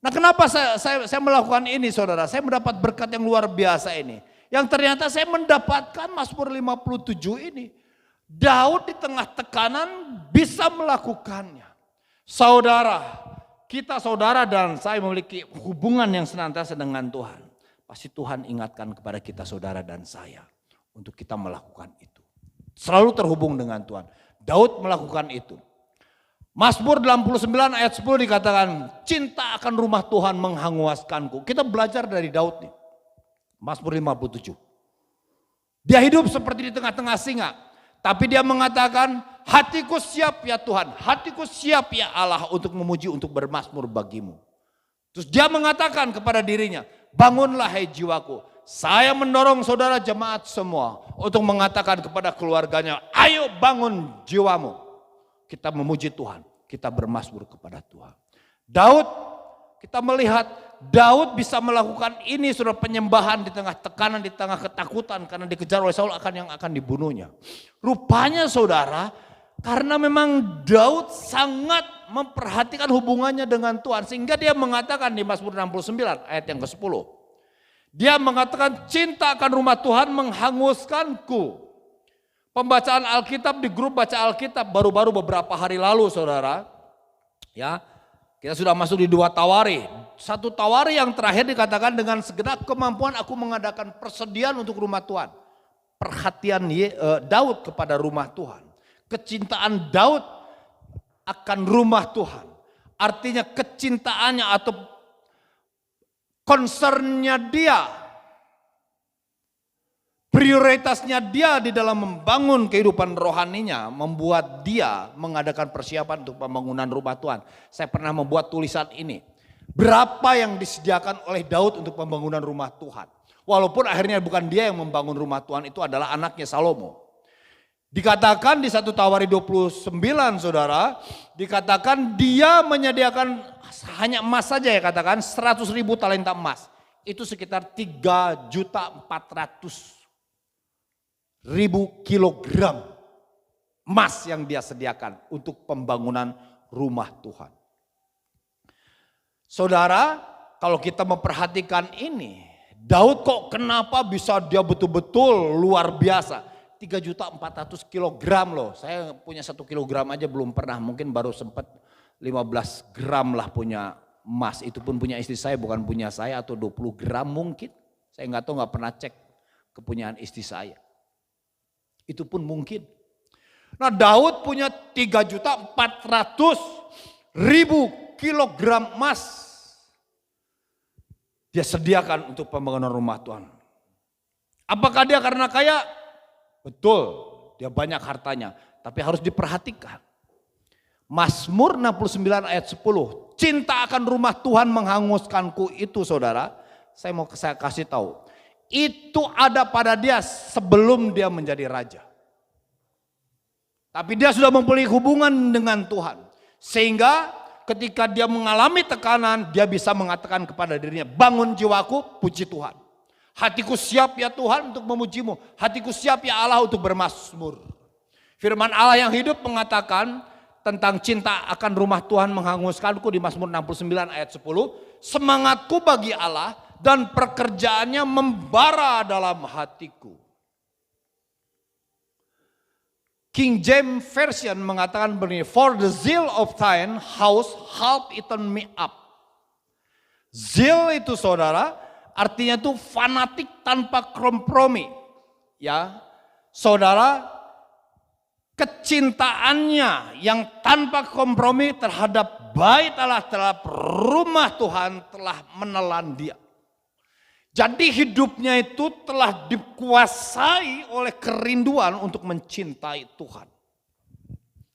[SPEAKER 2] Nah kenapa saya melakukan ini saudara? Saya mendapat berkat yang luar biasa ini. Yang ternyata saya mendapatkan Mazmur 57 ini. Daud di tengah tekanan bisa melakukannya. Saudara, kita saudara dan saya memiliki hubungan yang senantiasa dengan Tuhan. Pasti Tuhan ingatkan kepada kita saudara dan saya untuk kita melakukan itu. Selalu terhubung dengan Tuhan. Daud melakukan itu. Mazmur 89 ayat 10 dikatakan, cinta akan rumah Tuhan menghanguskanku. Kita belajar dari Daud nih. Mazmur 57. Dia hidup seperti di tengah-tengah singa. Tapi dia mengatakan, hatiku siap ya Tuhan, hatiku siap ya Allah untuk memuji, untuk bermazmur bagimu. Terus dia mengatakan kepada dirinya, bangunlah hai jiwaku. Saya mendorong saudara jemaat semua untuk mengatakan kepada keluarganya, ayo bangun jiwamu. Kita memuji Tuhan, kita bermazmur kepada Tuhan. Daud, kita melihat Daud bisa melakukan ini, saudara, penyembahan di tengah tekanan, di tengah ketakutan karena dikejar oleh Saul yang akan dibunuhnya. Rupanya saudara, karena memang Daud sangat memperhatikan hubungannya dengan Tuhan. Sehingga dia mengatakan di Mazmur 69 ayat yang ke-10. Dia mengatakan cinta akan rumah Tuhan menghanguskanku. Pembacaan Alkitab di grup baca Alkitab baru-baru beberapa hari lalu saudara. Ya, kita sudah masuk di 2 Tawari. 1 Tawari yang terakhir dikatakan dengan segenap kemampuan aku mengadakan persediaan untuk rumah Tuhan. Perhatian Daud kepada rumah Tuhan. Kecintaan Daud akan rumah Tuhan. Artinya kecintaannya atau concernnya dia prioritasnya dia di dalam membangun kehidupan rohaninya, membuat dia mengadakan persiapan untuk pembangunan rumah Tuhan. Saya pernah membuat tulisan ini. Berapa yang disediakan oleh Daud untuk pembangunan rumah Tuhan. Walaupun akhirnya bukan dia yang membangun rumah Tuhan, itu adalah anaknya Salomo. Dikatakan di 1 Tawari 29 saudara, dikatakan dia menyediakan hanya emas saja ya katakan 100.000 talenta emas. Itu sekitar 3.400.000 kilogram emas yang dia sediakan untuk pembangunan rumah Tuhan. Saudara, kalau kita memperhatikan ini, Daud kok kenapa bisa dia betul-betul luar biasa. 3.400.000 kilogram loh, saya punya 1 kilogram aja belum pernah, mungkin baru sempat 15 gram lah punya emas. Itu pun punya istri saya, bukan punya saya, atau 20 gram mungkin. Saya nggak tahu, nggak pernah cek kepunyaan istri saya. Itu pun mungkin. Nah Daud punya 3.400.000 kilogram emas. Dia sediakan untuk pembangunan rumah Tuhan. Apakah dia karena kaya? Betul, dia banyak hartanya. Tapi harus diperhatikan. Mazmur 69 ayat 10. Cinta akan rumah Tuhan menghanguskanku itu saudara. Saya kasih tahu. Itu ada pada dia sebelum dia menjadi raja. Tapi dia sudah mempunyai hubungan dengan Tuhan. Sehingga ketika dia mengalami tekanan, dia bisa mengatakan kepada dirinya, bangun jiwaku, puji Tuhan. Hatiku siap ya Tuhan untuk memujimu. Hatiku siap ya Allah untuk bermazmur. Firman Allah yang hidup mengatakan tentang cinta akan rumah Tuhan menghanguskanku di Mazmur 69 ayat 10. Semangatku bagi Allah dan pekerjaannya membara dalam hatiku. King James Version mengatakan begini, for the zeal of thine house hath eaten me up. Zeal itu saudara, artinya itu fanatik tanpa kompromi. Ya, saudara, kecintaannya yang tanpa kompromi terhadap bait Allah, terhadap rumah Tuhan telah menelan dia. Jadi hidupnya itu telah dikuasai oleh kerinduan untuk mencintai Tuhan.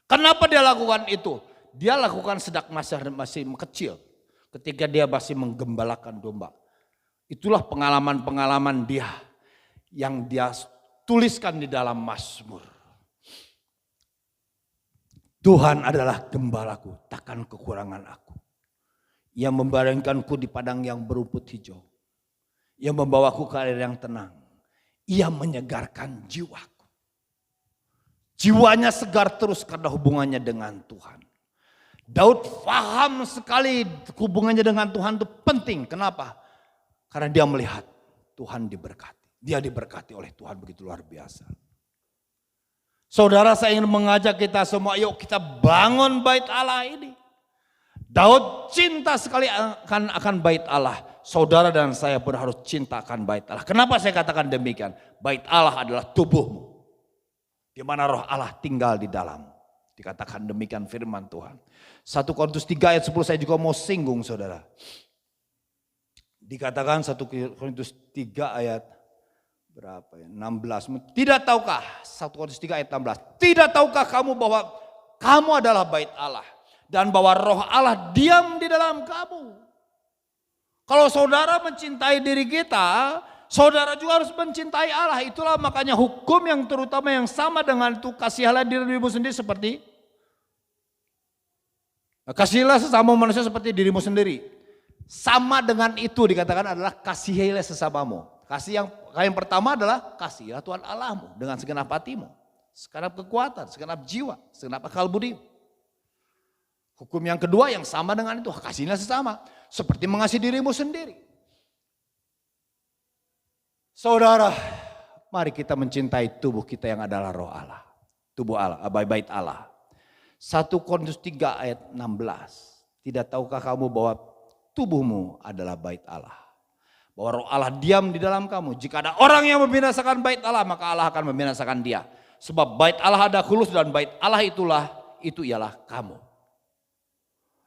[SPEAKER 2] Kenapa dia lakukan itu? Dia lakukan sejak masih kecil. Ketika dia masih menggembalakan domba. Itulah pengalaman-pengalaman dia yang dia tuliskan di dalam Mazmur. Tuhan adalah gembalaku, takkan kekurangan aku. Yang membaringkanku di padang yang berumput hijau. Yang membawaku ke air yang tenang. Ia menyegarkan jiwaku. Jiwanya segar terus karena hubungannya dengan Tuhan. Daud paham sekali hubungannya dengan Tuhan itu penting. Kenapa? Karena dia melihat Tuhan diberkati. Dia diberkati oleh Tuhan begitu luar biasa. Saudara, saya ingin mengajak kita semua, yuk kita bangun bait Allah ini. Daud cinta sekali akan bait Allah. Saudara dan saya pun harus cinta akan bait Allah. Kenapa saya katakan demikian? Bait Allah adalah tubuhmu. Di mana roh Allah tinggal di dalam. Dikatakan demikian firman Tuhan. 1 Korintus 3 ayat 10 saya juga mau singgung saudara. Dikatakan 1 Korintus 3 ayat berapa ya? 16. Tidak tahukah 1 Korintus 3 ayat 16. Tidak tahukah kamu bahwa kamu adalah bait Allah. Dan bahwa roh Allah diam di dalam kamu. Kalau saudara mencintai diri kita, saudara juga harus mencintai Allah. Itulah makanya hukum yang terutama yang sama dengan itu, kasihilah dirimu sendiri seperti, kasihilah sesama manusia seperti dirimu sendiri. Sama dengan itu dikatakan adalah kasihilah sesamamu. Kasih yang pertama adalah kasihilah Tuhan Allahmu dengan segenap hatimu, segenap kekuatan, segenap jiwa, segenap akal budi. Hukum yang kedua yang sama dengan itu, kasihilah sesama. Seperti mengasihi dirimu sendiri. Saudara, mari kita mencintai tubuh kita yang adalah roh Allah. Tubuh Allah, bait Allah. 1 Korintus 3 ayat 16. Tidak tahukah kamu bahwa tubuhmu adalah bait Allah. Bahwa roh Allah diam di dalam kamu. Jika ada orang yang membinasakan bait Allah, maka Allah akan membinasakan dia. Sebab bait Allah ada khusus dan bait Allah itu ialah kamu.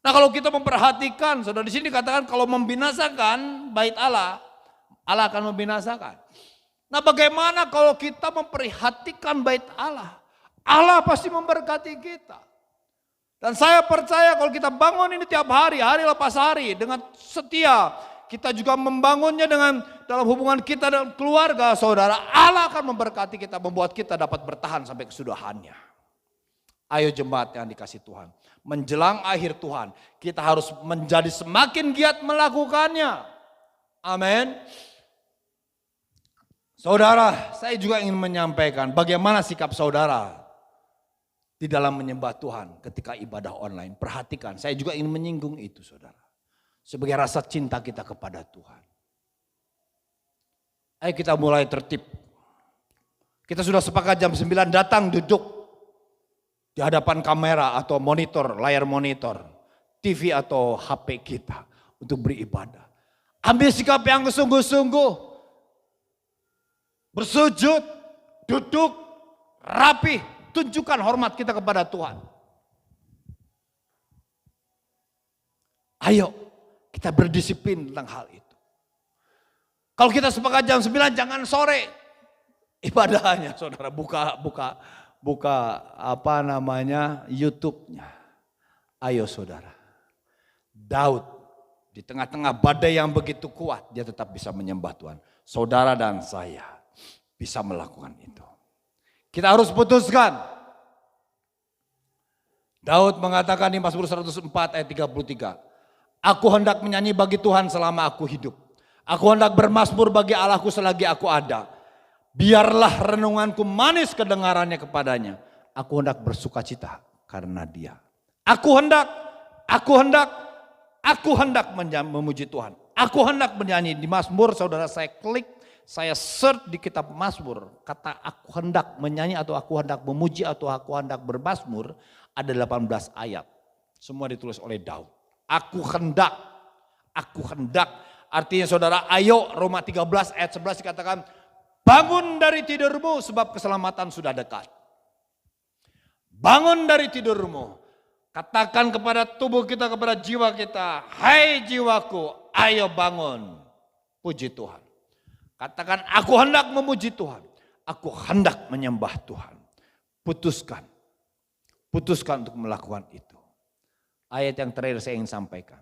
[SPEAKER 2] Nah kalau kita memperhatikan, saudara di sini dikatakan kalau membinasakan bait Allah, Allah akan membinasakan. Nah bagaimana kalau kita memperhatikan bait Allah? Allah pasti memberkati kita. Dan saya percaya kalau kita bangun ini tiap hari, hari lepas hari dengan setia. Kita juga membangunnya dengan dalam hubungan kita dan keluarga saudara. Allah akan memberkati kita, membuat kita dapat bertahan sampai kesudahannya. Ayo jemaat yang dikasih Tuhan. Menjelang akhir Tuhan, kita harus menjadi semakin giat melakukannya. Amin. Saudara, saya juga ingin menyampaikan bagaimana sikap saudara di dalam menyembah Tuhan ketika ibadah online. Perhatikan, saya juga ingin menyinggung itu saudara. Sebagai rasa cinta kita kepada Tuhan. Ayo kita mulai tertib. Kita sudah sepakat jam 9 datang duduk di hadapan kamera atau monitor, layar monitor, TV atau HP kita untuk beribadah. Ambil sikap yang sungguh-sungguh. Bersujud, duduk, rapi, tunjukkan hormat kita kepada Tuhan. Ayo kita berdisiplin tentang hal itu. Kalau kita sepakat jam 9 jangan sore ibadahnya saudara, buka YouTube-nya. Ayo saudara. Daud di tengah-tengah badai yang begitu kuat dia tetap bisa menyembah Tuhan. Saudara dan saya bisa melakukan itu. Kita harus putuskan. Daud mengatakan di Mazmur 104 ayat 33. Aku hendak menyanyi bagi Tuhan selama aku hidup. Aku hendak bermazmur bagi Allahku selagi aku ada. Biarlah renunganku manis kedengarannya kepadanya. Aku hendak bersukacita karena dia. Aku hendak memuji Tuhan. Aku hendak menyanyi di Mazmur, saudara saya klik, saya search di kitab Mazmur, kata aku hendak menyanyi atau aku hendak memuji atau aku hendak bermazmur ada 18 ayat. Semua ditulis oleh Daud. Aku hendak, artinya saudara ayo Roma 13 ayat 11 dikatakan bangun dari tidurmu sebab keselamatan sudah dekat. Bangun dari tidurmu, katakan kepada tubuh kita, kepada jiwa kita, hai jiwaku ayo bangun, puji Tuhan. Katakan aku hendak memuji Tuhan, aku hendak menyembah Tuhan. Putuskan untuk melakukan itu. Ayat yang terakhir saya ingin sampaikan.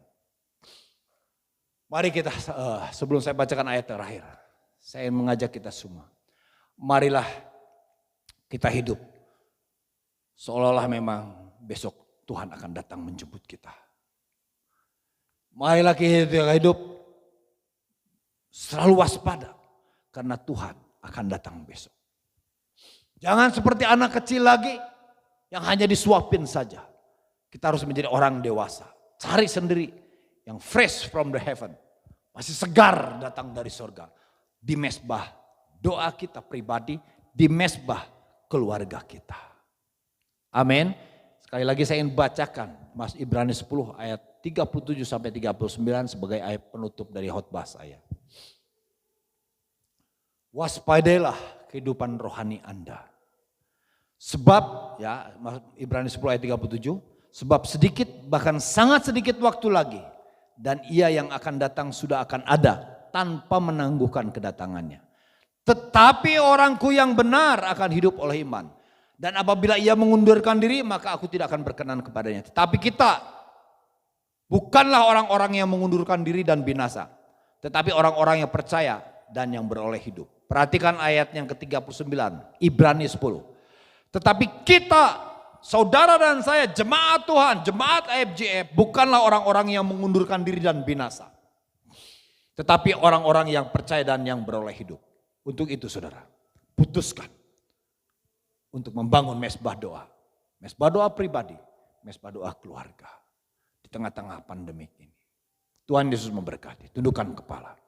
[SPEAKER 2] Mari kita, sebelum saya bacakan ayat terakhir, saya ingin mengajak kita semua. Marilah kita hidup seolah-olah memang besok Tuhan akan datang menjemput kita. Marilah kita hidup selalu waspada karena Tuhan akan datang besok. Jangan seperti anak kecil lagi yang hanya disuapin saja. Kita harus menjadi orang dewasa. Cari sendiri yang fresh from the heaven. Masih segar datang dari surga. Di mesbah doa kita pribadi, di mesbah keluarga kita. Amin. Sekali lagi saya ingin bacakan Mas Ibrani 10 ayat 37 sampai 39 sebagai ayat penutup dari khotbah saya. Waspadailah kehidupan rohani Anda. Sebab ya Ibrani 10 ayat 37, sebab sedikit bahkan sangat sedikit waktu lagi dan ia yang akan datang sudah akan ada tanpa menangguhkan kedatangannya. Tetapi orangku yang benar akan hidup oleh iman. Dan apabila ia mengundurkan diri maka aku tidak akan berkenan kepadanya. Tetapi kita bukanlah orang-orang yang mengundurkan diri dan binasa. Tetapi orang-orang yang percaya dan yang beroleh hidup. Perhatikan ayat yang ke-39, Ibrani 10. Tetapi kita, saudara dan saya, jemaat Tuhan, jemaat AFJF, bukanlah orang-orang yang mengundurkan diri dan binasa. Tetapi orang-orang yang percaya dan yang beroleh hidup. Untuk itu saudara, putuskan untuk membangun mesbah doa. Mesbah doa pribadi, mesbah doa keluarga. Di tengah-tengah pandemi ini. Tuhan Yesus memberkati, tundukkan kepala.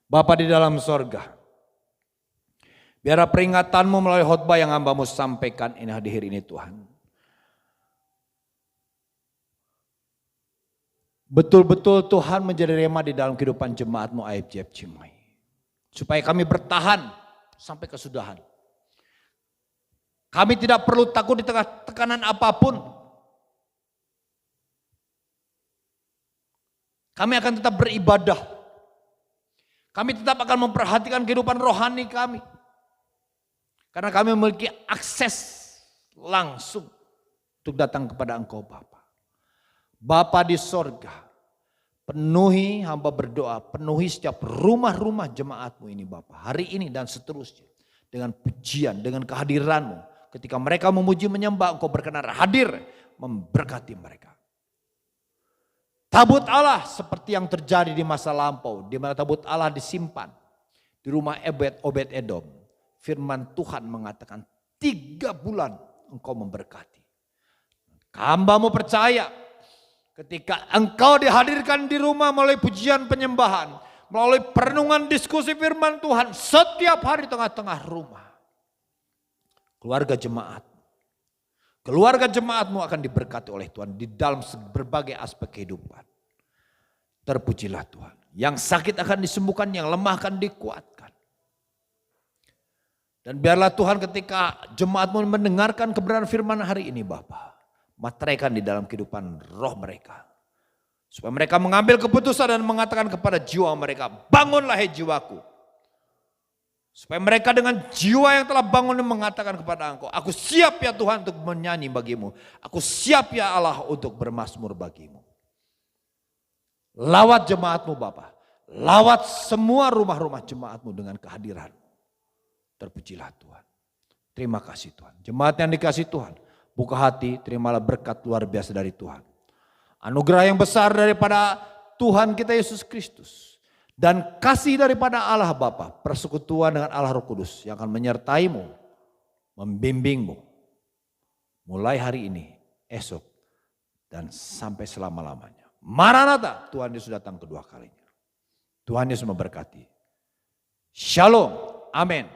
[SPEAKER 2] Bapa di dalam sorga, biar peringatanmu melalui khotbah yang hamba-Mu sampaikan ini hadir ini Tuhan. Betul-betul Tuhan menjadi rema di dalam kehidupan jemaat-Mu AFJF Cimahi. Supaya kami bertahan sampai kesudahan. Kami tidak perlu takut di tengah tekanan apapun. Kami akan tetap beribadah. Kami tetap akan memperhatikan kehidupan rohani kami. Karena kami memiliki akses langsung untuk datang kepada Engkau Bapa. Bapa di sorga, penuhi hamba berdoa, penuhi setiap rumah-rumah jemaat-Mu ini Bapa. Hari ini dan seterusnya. Dengan pujian, dengan kehadiran-Mu. Ketika mereka memuji menyembah, Engkau berkenan hadir memberkati mereka. Tabut Allah seperti yang terjadi di masa lampau, di mana tabut Allah disimpan di rumah Obed-Edom. Firman Tuhan mengatakan 3 bulan Engkau memberkati. Hamba-Mu percaya ketika Engkau dihadirkan di rumah melalui pujian penyembahan, melalui perenungan diskusi firman Tuhan setiap hari tengah-tengah rumah. Keluarga jemaat-Mu akan diberkati oleh Tuhan di dalam berbagai aspek kehidupan. Terpujilah Tuhan. Yang sakit akan disembuhkan, yang lemah akan dikuatkan. Dan biarlah Tuhan ketika jemaat-Mu mendengarkan kebenaran firman hari ini Bapa, materaikan di dalam kehidupan roh mereka. Supaya mereka mengambil keputusan dan mengatakan kepada jiwa mereka, bangunlah hai jiwaku. Supaya mereka dengan jiwa yang telah bangun mengatakan kepada Engkau, aku siap ya Tuhan untuk menyanyi bagimu. Aku siap ya Allah untuk bermazmur bagimu. Lawat jemaat-Mu Bapa. Lawat semua rumah-rumah jemaat-Mu dengan kehadiran. Terpujilah Tuhan. Terima kasih Tuhan. Jemaat yang dikasih Tuhan, buka hati, terimalah berkat luar biasa dari Tuhan. Anugerah yang besar daripada Tuhan kita Yesus Kristus. Dan kasih daripada Allah Bapa, persekutuan dengan Allah Roh Kudus yang akan menyertai-Mu, membimbing-Mu. Mulai hari ini, esok, dan sampai selama-lamanya. Maranatha, Tuhan Yesus datang kedua kalinya. Tuhan Yesus memberkati. Shalom, amin.